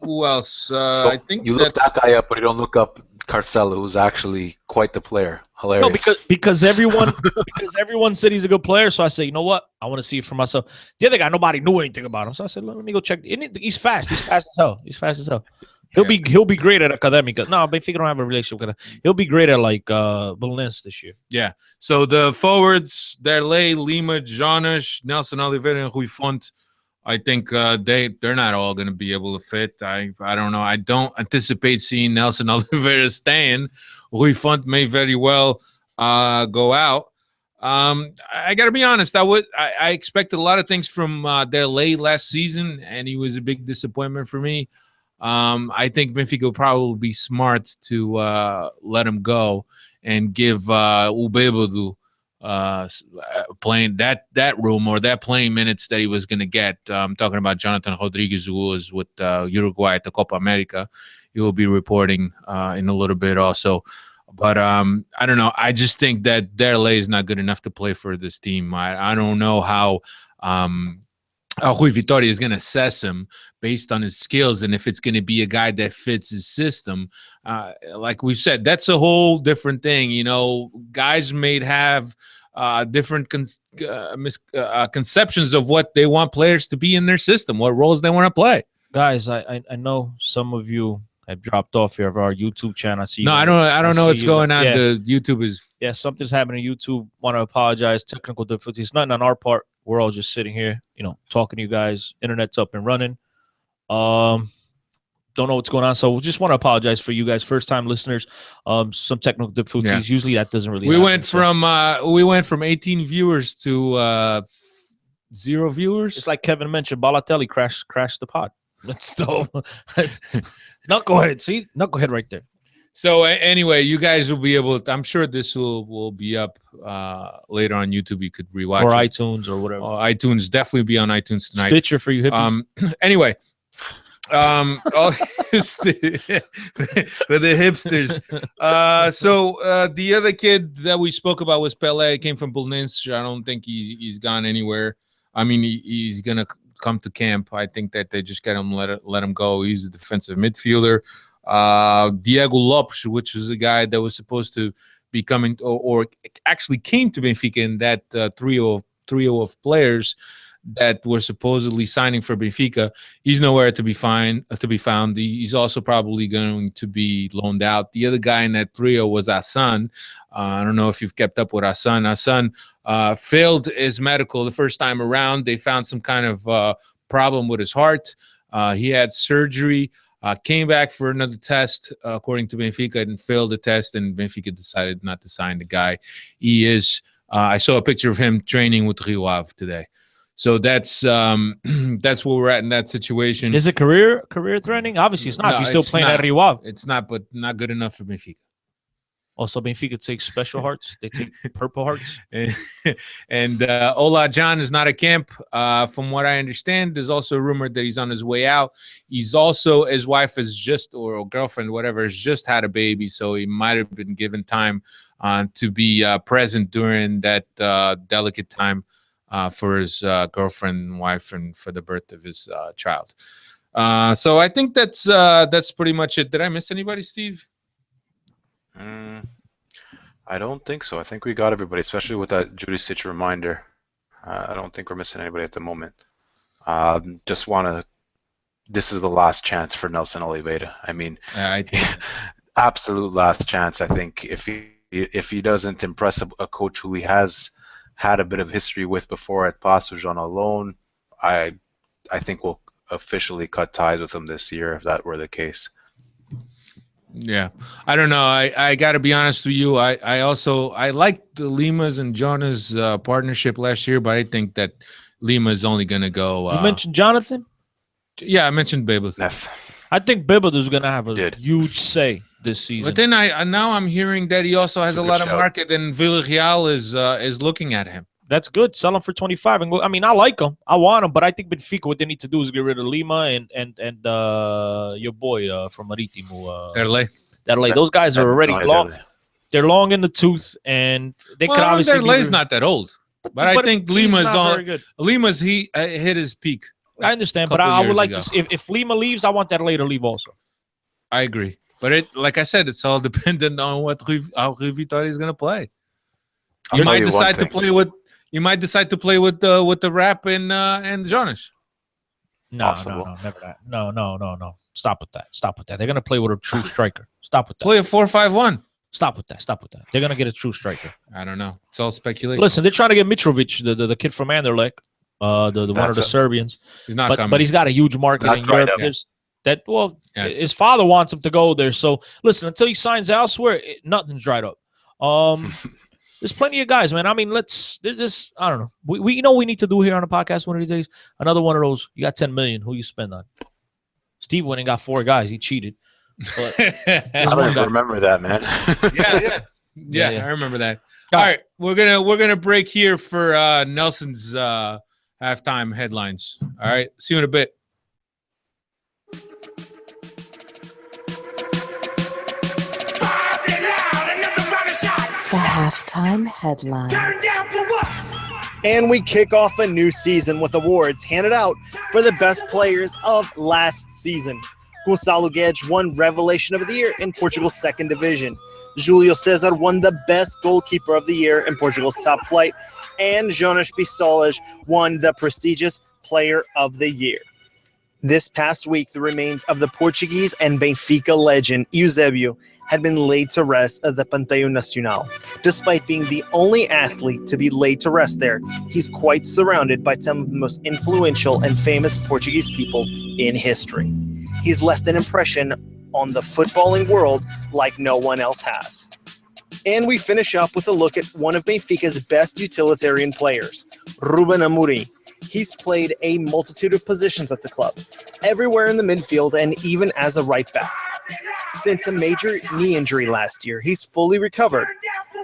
who else? I think you look that guy up, but you don't look up Carcelo, who's actually quite the player. Hilarious. No, because everyone said he's a good player, so I said, you know what? I want to see it for myself. The other guy, nobody knew anything about him, so I said, let me go check. He's fast. He's fast as hell. He'll be great at Academica. No, Benfica don't have a relationship with him. He'll be great at like Belenenses this year. Yeah. So the forwards, Derlei, Lima, Jonas, Nelson Oliveira, and Rui Fonte, I think they're not all going to be able to fit. I don't know. I don't anticipate seeing Nelson Oliveira staying. Rui Fonte may very well go out. I got to be honest. I expected a lot of things from Derlei last season, and he was a big disappointment for me. I think Benfica will probably be smart to let him go and give Ubebodu playing that room or that playing minutes that he was going to get. I'm talking about Jonathan Rodriguez, who was with Uruguay at the Copa America. He will be reporting in a little bit also. But I don't know. I just think that Derlei is not good enough to play for this team. I don't know how Rui Vitória is going to assess him based on his skills, and if it's going to be a guy that fits his system. Like we've said, that's a whole different thing. You know, guys may have different conceptions of what they want players to be in their system, what roles they want to play. Guys, I know some of you have dropped off here of our YouTube channel. I see. No, I don't know what's going on. Yeah. The YouTube is Something's happening to YouTube. Want to apologize. Technical difficulties. Nothing on our part. We're all just sitting here, talking to you guys. Internet's up and running. Don't know what's going on. So we just want to apologize for you guys, first time listeners. Some technical difficulties. Yeah. Usually that doesn't really happen. We went from 18 viewers to 0 viewers. It's like Kevin mentioned, Balotelli crashed the pod. So knucklehead. See? Knucklehead right there. So anyway, you guys will be able to, I'm sure this will be up later on YouTube. You could rewatch or it. iTunes or whatever. iTunes, definitely be on iTunes tonight. Stitcher for you hippies. Anyway, for the hipsters. So the other kid that we spoke about was Pelé. Came from Belenenses. I don't think he's gone anywhere. I mean, he's gonna come to camp. I think that they just got him let him go. He's a defensive midfielder. Diego Lopes, which was a guy that was supposed to be coming or actually came to Benfica in that trio of players that were supposedly signing for Benfica. He's nowhere to be found. He's also probably going to be loaned out. The other guy in that trio was Hassan. I don't know if you've kept up with Hassan. Hassan failed his medical the first time around. They found some kind of problem with his heart. He had surgery. Came back for another test, according to Benfica, and failed the test, and Benfica decided not to sign the guy. He is, I saw a picture of him training with Rio Ave today. So that's where we're at in that situation. Is it career threatening? Obviously, it's not. No, if you're still playing at Rio Ave. It's not, but not good enough for Benfica. Also, Benfica takes special hearts. They take purple hearts. And Ola John is not at camp. From what I understand, there's also a rumor that he's on his way out. He's also, his wife is just, or girlfriend, whatever, has just had a baby. So he might have been given time to be present during that delicate time for his girlfriend and wife and for the birth of his child. So I think that's pretty much it. Did I miss anybody, Steve? I don't think so. I think we got everybody, especially with that Judy Stitch reminder. I don't think we're missing anybody at the moment. Just want to. This is the last chance for Nelson Oliveira. I mean, absolute last chance. I think if he doesn't impress a coach who he has had a bit of history with before at Passos on a loan, I think we'll officially cut ties with him this year if that were the case. Yeah, I don't know. I got to be honest with you. I liked Lima's and Jonah's partnership last year, but I think that Lima is only going to go. You mentioned Jonathan? Yeah, I mentioned Beba. I think Beba is going to have a huge say this season. But then now I'm hearing that he also has a lot of market, and Villarreal is looking at him. That's good. Sell him for 25 and go. I mean, I like him. I want him, but I think Benfica, what they need to do is get rid of Lima and your boy from Marítimo. Derlei. Those guys are already long. They're long in the tooth, and they could obviously. Derlei's not that old, but I think Lima's hit his peak. I understand, but I would like to see, if Lima leaves, I want Derlei to leave also. I agree, but like I said, it's all dependent on how Rui Vitória is going to play. You might decide to play with. You might decide to play with the Rap and Jonas. No, never that. No. Stop with that. They're gonna play with a true striker. Stop with that. Play a 4-5-1. Stop with that. They're gonna get a true striker. I don't know. It's all speculation. Listen, they're trying to get Mitrovic, the kid from Anderlecht, the one of the Serbians. He's not coming. But he's got a huge market in Europe. His father wants him to go there. So listen, until he signs elsewhere, nothing's dried up. There's plenty of guys, man. I mean, I don't know. We know what we need to do here on the podcast one of these days. Another one of those. You got 10 million. Who you spend on? Steve went and got 4 guys. He cheated. But I don't remember that, man. Yeah, I remember that. All right, we're gonna break here for Nelson's halftime headlines. All right, see you in a bit. The halftime headlines. And we kick off a new season with awards handed out for the best players of last season. Gonçalo Guedes won Revelation of the Year in Portugal's second division. Julio Cesar won the best goalkeeper of the year in Portugal's top flight. And Jonas Bissolas won the prestigious Player of the Year. This past week, the remains of the Portuguese and Benfica legend Eusebio had been laid to rest at the Panteão Nacional. Despite being the only athlete to be laid to rest there, he's quite surrounded by some of the most influential and famous Portuguese people in history. He's left an impression on the footballing world like no one else has. And we finish up with a look at one of Benfica's best utilitarian players, Ruben Amorim. He's played a multitude of positions at the club, everywhere in the midfield and even as a right back. Since a major knee injury last year, he's fully recovered,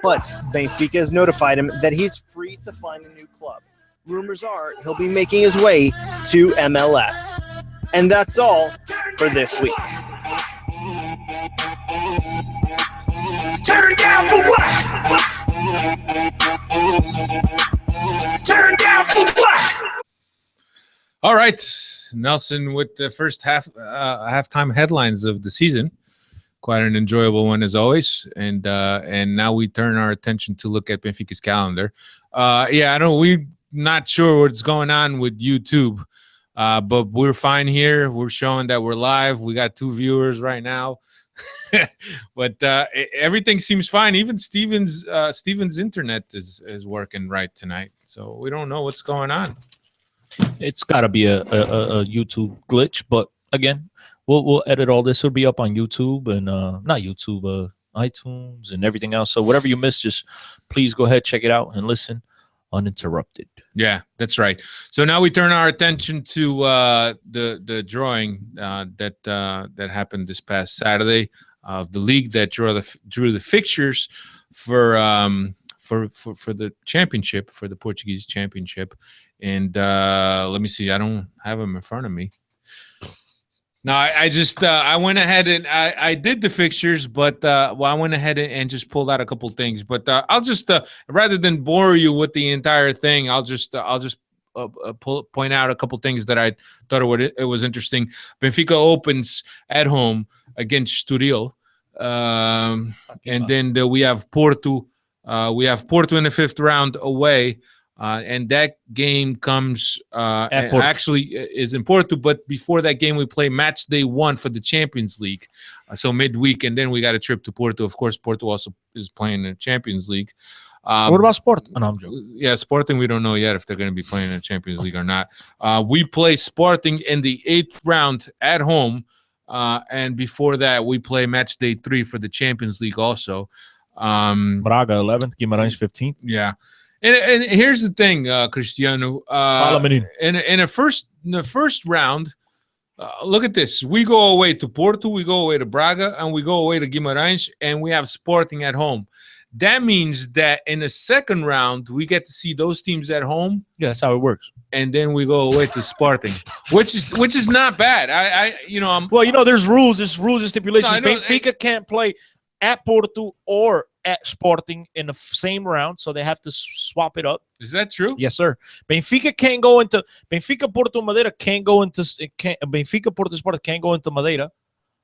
but Benfica has notified him that he's free to find a new club. Rumors are he'll be making his way to MLS. And that's all for this week. Turn down for what? Turn down for what? All right, Nelson, with the first halftime headlines of the season, quite an enjoyable one as always. And now we turn our attention to look at Benfica's calendar. I know we're not sure what's going on with YouTube, but we're fine here. We're showing that we're live. We got 2 viewers right now. But everything seems fine. Even Steven's internet is working right tonight. So we don't know what's going on. It's got to be a YouTube glitch, but again, we'll edit all this. It'll be up on YouTube and not YouTube, iTunes and everything else. So whatever you missed, just please go ahead, check it out, and listen uninterrupted. Yeah, that's right. So now we turn our attention to the drawing that happened this past Saturday of the league that drew the fixtures for the championship, for the Portuguese championship. And let me see. I don't have them in front of me. No, I went ahead and I did the fixtures, but I went ahead and just pulled out a couple things. But I'll just rather than bore you with the entire thing, I'll just point out a couple things that I thought it was interesting. Benfica opens at home against Estoril, and then we have Porto. We have Porto in the 5th round away. And that game comes actually is in Porto, but before that game we play match day 1 for the Champions League, so midweek, and then we got a trip to Porto. Of course, Porto also is playing the Champions League. What about Sporting? Oh, no, I'm joking. Yeah, Sporting, we don't know yet if they're going to be playing in the Champions League or not. We play Sporting in the 8th round at home, and before that we play match day 3 for the Champions League also. Braga 11th, Guimarães 15th. Yeah. And here's the thing, Cristiano. In the first round, look at this. We go away to Porto, we go away to Braga, and we go away to Guimarães, and we have Sporting at home. That means that in the second round, we get to see those teams at home. Yeah, that's how it works. And then we go away to Sporting, which is not bad. There's rules. There's rules and stipulations. No, Benfica can't play at Porto or at Sporting in the same round, so they have to swap it up. Is that true? Yes, sir. Benfica Porto Madeira can't go into Benfica Porto Sport can't go into Madeira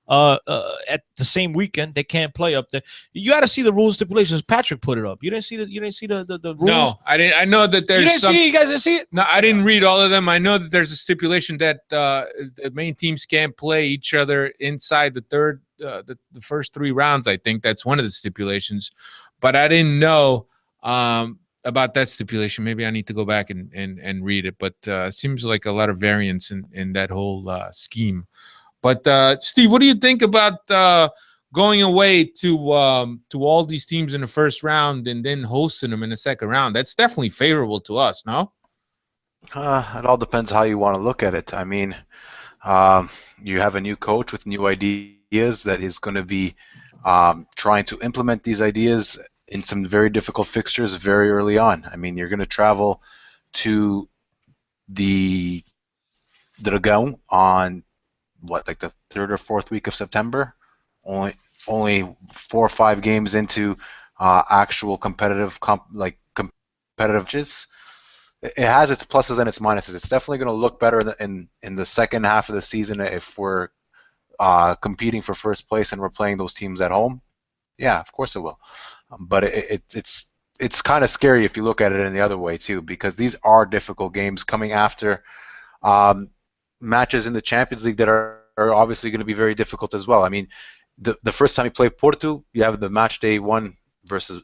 at the same weekend. They can't play up there. You got to see the rules stipulations. Patrick put it up. You didn't see the rules? No, I didn't. I know that there's you guys didn't see it? No, I didn't read all of them. I know that there's a stipulation that the main teams can't play each other inside the first 3 rounds. I think that's one of the stipulations, but I didn't know about that stipulation. Maybe I need to go back and read it, but it seems like a lot of variance in that whole scheme. But Steve, what do you think about going away to all these teams in the first round and then hosting them in the second round? That's definitely favorable to us, no? It all depends how you want to look at it. I mean, you have a new coach with new ideas that is going to be trying to implement these ideas in some very difficult fixtures very early on. I mean, you're going to travel to the Dragão on like the 3rd or 4th week of September. Only 4 or 5 games into actual competitive competitiveness. it has its pluses and its minuses. It's definitely going to look better in the second half of the season if we're competing for first place and we're playing those teams at home. Yeah, of course it will. But it's kind of scary if you look at it in the other way too, because these are difficult games coming after matches in the Champions League that are obviously going to be very difficult as well. I mean, the first time you play Porto, you have the match day 1 versus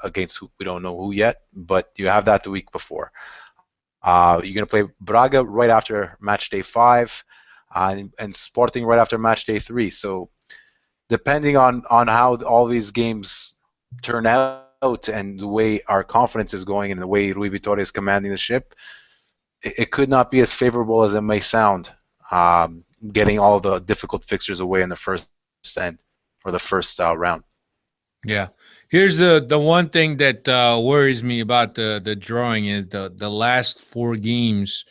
against who we don't know who yet, but you have that the week before. You're going to play Braga right after match day 5, and Sporting right after match day 3. So depending on how all these games turn out and the way our confidence is going and the way Rui Vitória is commanding the ship, it could not be as favorable as it may sound, getting all the difficult fixtures away in the first end or the first round. Yeah. Here's the one thing that worries me about the drawing is the last 4 games,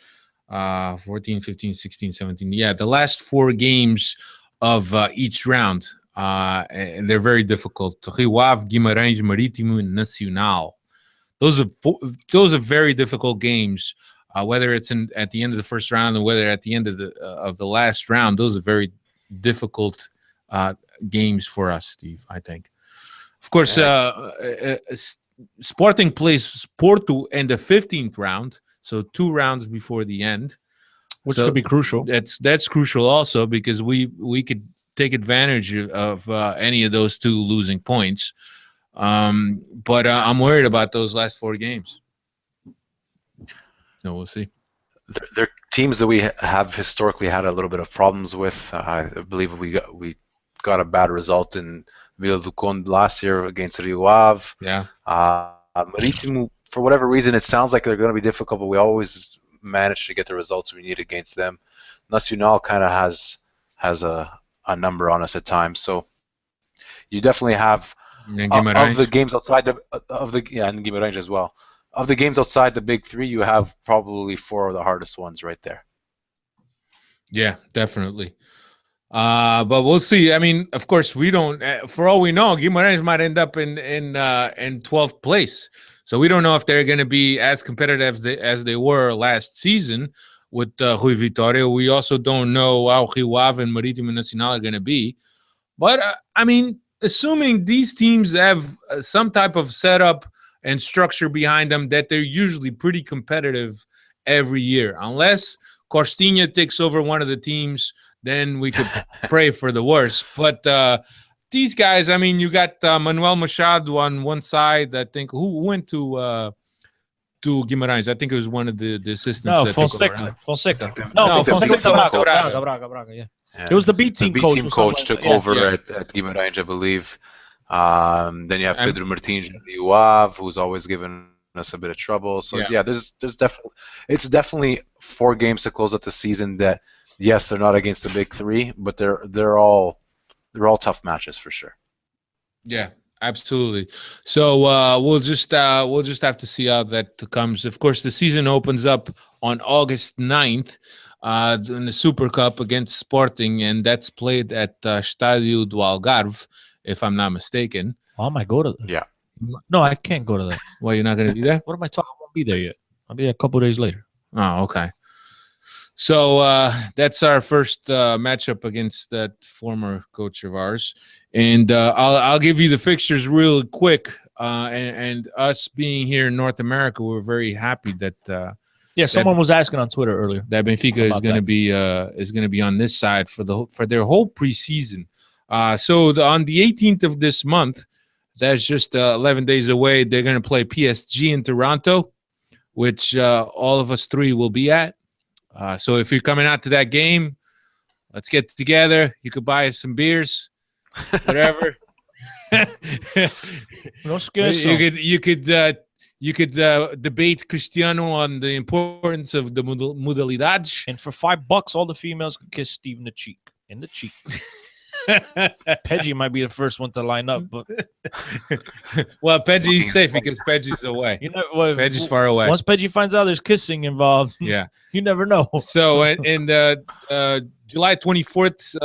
14, 15, 16, 17. Yeah, the last 4 games of each round. And they're very difficult. Rio Ave, Guimarães, Marítimo, and Nacional. Those are very difficult games. Whether it's at the end of the first round or whether at the end of the last round, those are very difficult games for us, Steve, I think. Of course, Sporting plays Porto in the 15th round, so 2 rounds before the end. Which could be crucial. That's crucial also because we could take advantage of any of those 2 losing points. But I'm worried about those last 4 games. So we'll see. They're teams that we have historically had a little bit of problems with. I believe we got a bad result in Vila do Conde last year against Rio Ave. Yeah. Marítimo, for whatever reason, it sounds like they're going to be difficult, but we always manage to get the results we need against them. Nacional kind of has a number on us at times, so you definitely have of the games outside and Guimarães as well. Of the games outside the big 3, you have probably 4 of the hardest ones right there. Yeah, definitely. But we'll see. I mean, of course, we don't. For all we know, Guimarães might end up in 12th place. So we don't know if they're going to be as competitive as they were last season with Rui Vitória. We also don't know how Rio Ave and Marítimo Nacional are going to be. But I mean, assuming these teams have some type of setup and structure behind them, that they're usually pretty competitive every year. Unless Costinha takes over one of the teams, then we could pray for the worst. But these guys, I mean, you got Manuel Machado on one side. I think who went to Guimarães. I think it was one of the assistants. No, Fonseca. No, Fonseca. Braga. Yeah. It was the B team coach. The B team coach took over at Guimarães, I believe. Then you have Pedro Martins in Rio Ave, who's always given us a bit of trouble. So there's definitely 4 games to close out the season that, yes, they're not against the big 3, but they're all tough matches for sure. Yeah, absolutely. So we'll just have to see how that comes. Of course, the season opens up on August 9th in the Super Cup against Sporting, and that's played at Estádio do Algarve, if I'm not mistaken. I might go to that. Yeah. No, I can't go to that. Well, you're not going to be there? What am I talking? I won't be there yet. I'll be there a couple days later. Oh, okay. So that's our first matchup against that former coach of ours. And I'll give you the fixtures real quick. And us being here in North America, we're very happy that someone was asking on Twitter earlier that Benfica is going to be on this side for their whole preseason. So on the 18th of this month, that's just 11 days away, they're going to play PSG in Toronto, which all of us 3 will be at. So if you're coming out to that game, let's get together. You could buy us some beers, whatever. You could debate Cristiano on the importance of the modalidades. And for $5, all the females could kiss Steve in the cheek. Peggy might be the first one to line up, but well, Peggy's safe because Peggy's away. Peggy's far away. Once Peggy finds out there's kissing involved, you never know. So, in July 24th,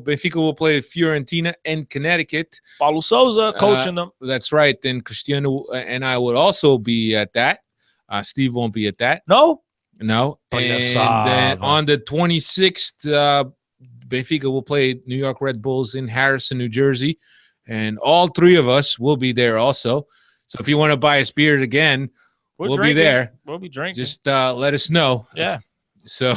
Benfica will play Fiorentina in Connecticut. Paulo Sousa coaching them. That's right. And Cristiano and I would also be at that. Steve won't be at that. No? No. And then on the 26th, Benfica will play New York Red Bulls in Harrison, New Jersey. And all three of us will be there also. So if you want to buy us beer again, we'll be there. We'll be drinking. Just let us know. Yeah. So,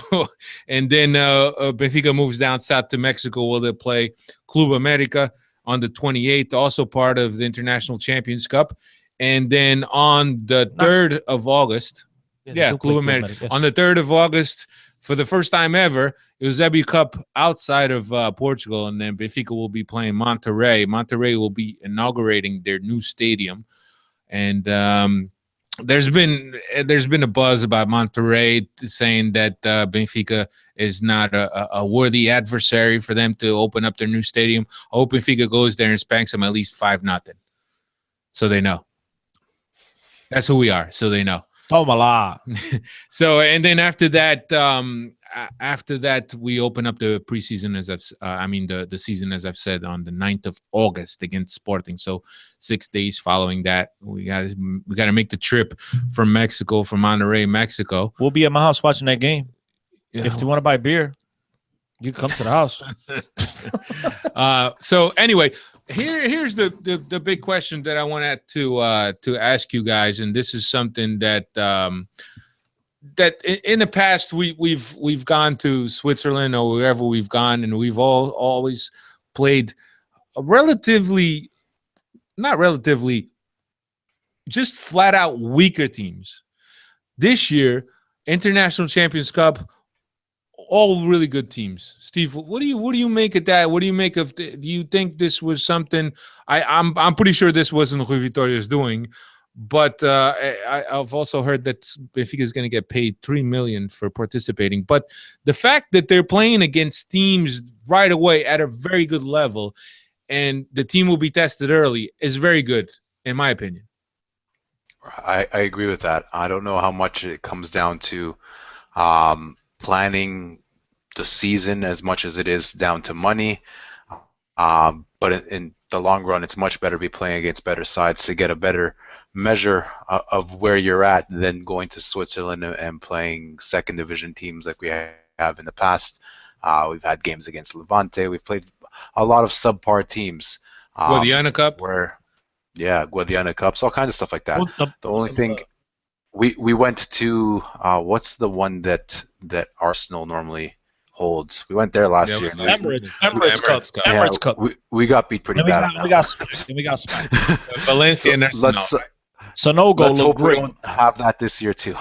and then Benfica moves down south to Mexico where they'll play Club America on the 28th, also part of the International Champions Cup. And then on the 3rd of August, Club America. Yes. On the 3rd of August, for the first time ever, it was Ebi Cup outside of Portugal, and then Benfica will be playing Monterrey. Monterrey will be inaugurating their new stadium, and there's been a buzz about Monterrey saying that Benfica is not a worthy adversary for them to open up their new stadium. I hope Benfica goes there and spanks them at least 5-0, so they know. That's who we are, so they know. Tomala. So, and then after that, we open up the preseason, as the season, as I've said, on the 9th of August against Sporting. So 6 days following that, we got to make the trip from Mexico, from Monterrey, Mexico. We'll be at my house watching that game. Yeah. If you want to buy beer, you come to the house. So anyway, here's the big question that I wanted to ask you guys, and this is something that that in the past we've gone to Switzerland or wherever we've gone, and we've always played just flat out weaker teams. This year, International Champions Cup, all really good teams. Steve, what do you make of that? What do you make of? Do you think this was something? I'm pretty sure this wasn't Rui Vitória's doing, but I've also heard that Benfica is going to get paid $3 million for participating. But the fact that they're playing against teams right away at a very good level, and the team will be tested early, is very good, in my opinion. I agree with that. I don't know how much it comes down to planning the season as much as it is down to money. But in the long run, it's much better to be playing against better sides to get a better measure of where you're at than going to Switzerland and playing second division teams like we have in the past. We've had games against Levante. We've played a lot of subpar teams. Guadiana Cup? Guadiana Cups, all kinds of stuff like that. The only thing, we went to, what's the one that Arsenal normally holds? We went there last year. Emirates Cup. Emirates Cup. We got beat pretty bad. We got smacked. Valencia and Arsenal. Sanogo let's hope great. we don't have that this year too.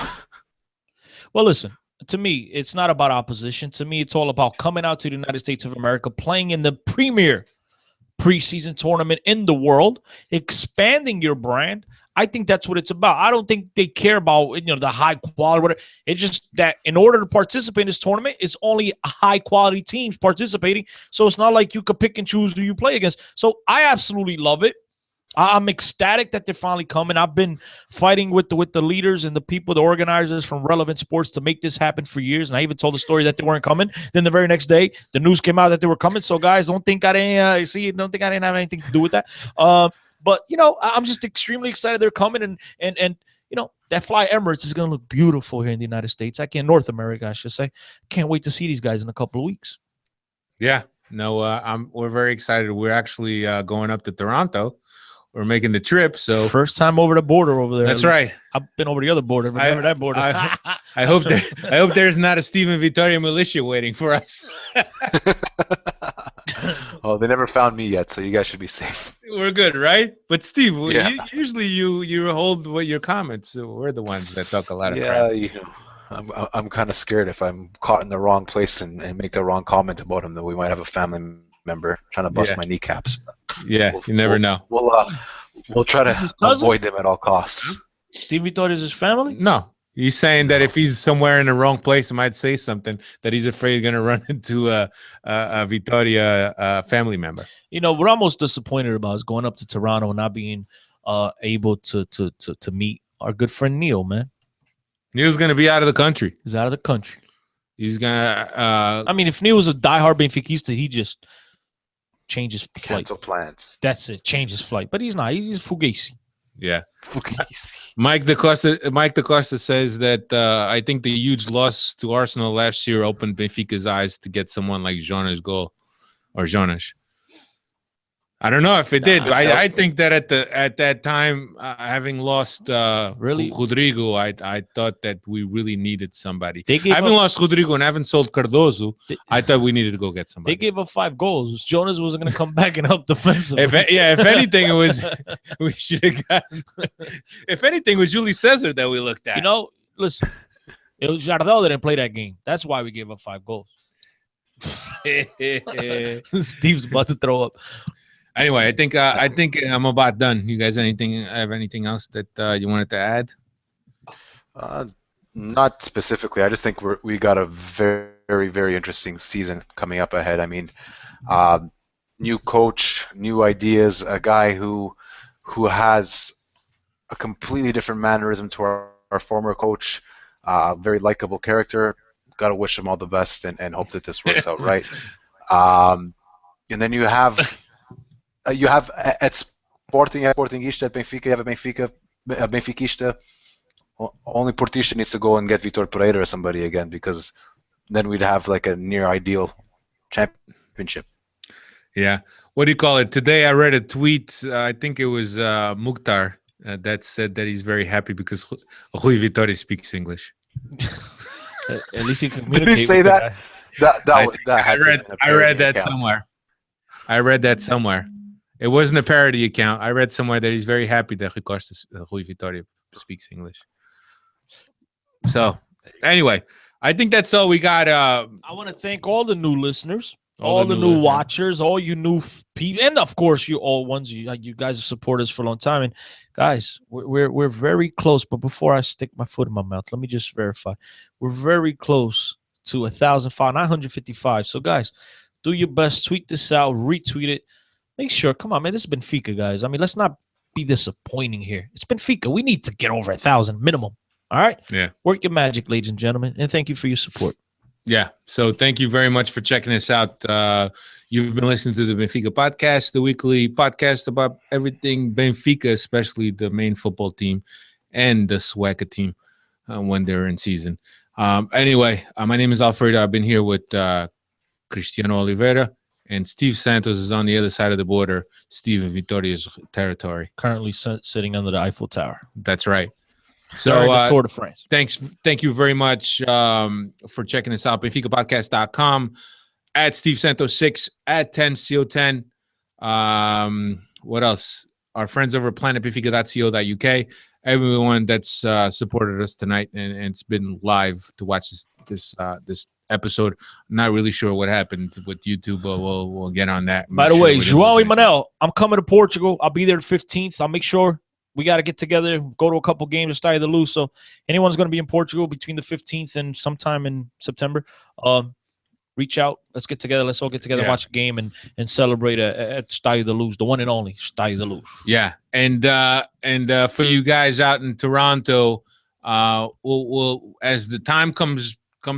Well, listen, to me, it's not about opposition. To me, it's all about coming out to the United States of America, playing in the premier preseason tournament in the world, expanding your brand. I think that's what it's about. I don't think they care about the high quality. Whatever. It's just that in order to participate in this tournament, it's only high quality teams participating. So it's not like you could pick and choose who you play against. So I absolutely love it. I'm ecstatic that they're finally coming. I've been fighting with the leaders and the people, the organizers from Relevant Sports to make this happen for years. And I even told the story that they weren't coming. Then the very next day, the news came out that they were coming. So guys, don't think I didn't have anything to do with that. But I'm just extremely excited they're coming, and that Fly Emirates is going to look beautiful here in the United States. North America, I should say. Can't wait to see these guys in a couple of weeks. Yeah, no, we're very excited. We're actually going up to Toronto. We're making the trip, so first time over the border over there. That's right. I've been over the other border. Remember that border? I hope there's not a Stephen Vitória militia waiting for us. Oh, they never found me yet, so you guys should be safe. We're good, right? But Steve, usually you hold your comments. So we're the ones that talk a lot of crap. I'm kind of scared if I'm caught in the wrong place and make the wrong comment about him that we might have a family member trying to bust my kneecaps. Yeah, you never know. We'll try to avoid them at all costs. Steve Vitória is his family? No. He's saying that if he's somewhere in the wrong place, he might say something that he's afraid he's going to run into a Vitória family member. What I'm most disappointed about is going up to Toronto and not being able to meet our good friend Neil, man. Neil's going to be out of the country. He's out of the country. He's going to... if Neil was a diehard Benfiquista, he just change his flight. Cancel plans. That's it. Change his flight. But he's not. He's fugazi. Yeah. Fucking easy. Mike DaCosta says that I think the huge loss to Arsenal last year opened Benfica's eyes to get someone like Jonas goal or Jonas. I don't know if it did. I think that at that time, having lost Rodrigo, I thought that we really needed somebody. Having lost Rodrigo and having sold Cardozo, I thought we needed to go get somebody. They gave up 5 goals. Jonas wasn't going to come back and help defensively. If anything, it was we should have gotten. If anything, it was Julie Cesar that we looked at. You know, listen, it was Jardel that didn't play that game. That's why we gave up 5 goals. Steve's about to throw up. Anyway, I think I'm about done. You guys, have anything else that you wanted to add? Not specifically. I just think we got a very, very interesting season coming up ahead. I mean, new coach, new ideas, a guy who has a completely different mannerism to our former coach, very likable character. Got to wish him all the best and hope that this works out right. And then you have at Sportingista, at Benfica, you have a Benfiquista. Only Portista needs to go and get Vitor Pereira or somebody again, because then we'd have like a near ideal championship. Yeah. What do you call it? Today I read a tweet. I think it was Mukhtar that said that he's very happy because Rui Vitória speaks English. At least he can communicate. Did he say that? I read that somewhere. I read that somewhere. It wasn't a parody account. I read somewhere that he's very happy that Rui Vitória speaks English. So, anyway, I think that's all we got. I want to thank all the new listeners, all the new watchers, all you new people, and of course you all ones you guys have supported us for a long time. And guys, we're very close. But before I stick my foot in my mouth, let me just verify: we're very close to 955. So, guys, do your best. Tweet this out, retweet it. Make sure, come on, man. This is Benfica, guys. I mean, let's not be disappointing here. It's Benfica. We need to get over 1,000 minimum. All right? Yeah. Work your magic, ladies and gentlemen, and thank you for your support. Yeah. So thank you very much for checking us out. You've been listening to the Benfica Podcast, the weekly podcast about everything Benfica, especially the main football team and the Sueca team when they're in season. Anyway, my name is Alfredo. I've been here with Cristiano Oliveira. And Steve Santos is on the other side of the border, Steve in Vitoria's territory. Currently sitting under the Eiffel Tower. That's right. So Tour de France. Thank you very much for checking us out. BenficaPodcast.com, at Steve Santos 6, at 10CO10. What else? Our friends over at planetbenfica.co.uk. Everyone that's supported us tonight and it's been live to watch this episode. I'm not really sure what happened with YouTube, but we'll get on that. By the way, João Manel, I'm coming to Portugal. I'll be there the 15th. I'll make sure we got to get together, go to a couple games to Estádio da Luz. So anyone's going to be in Portugal between the 15th and sometime in September, reach out. Let's get together. Let's all get together, watch a game, and celebrate at Estádio da Luz, the one and only Estádio da Luz. Yeah, and for you guys out in Toronto, we'll as the time comes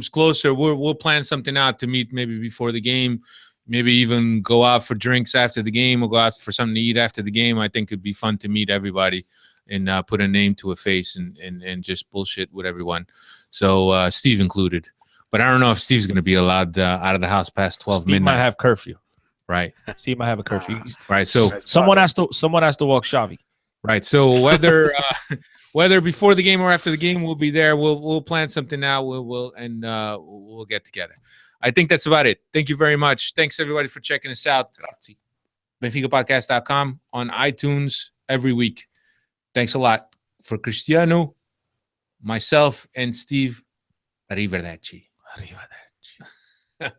closer, we'll plan something out to meet maybe before the game, maybe even go out for drinks after the game. We'll go out for something to eat after the game. I think it'd be fun to meet everybody and put a name to a face and just bullshit with everyone. So Steve included. But I don't know if Steve's going to be allowed out of the house past 12 midnight. Steve might have curfew. Right. Steve might have a curfew. Right. So someone has to walk Xavi. Right. So whether before the game or after the game, we'll be there. We'll plan something out. We'll get together. I think that's about it. Thank you very much. Thanks everybody for checking us out. BenficaPodcast.com on iTunes every week. Thanks a lot. For Cristiano, myself, and Steve, arrivederci. Arrivederci.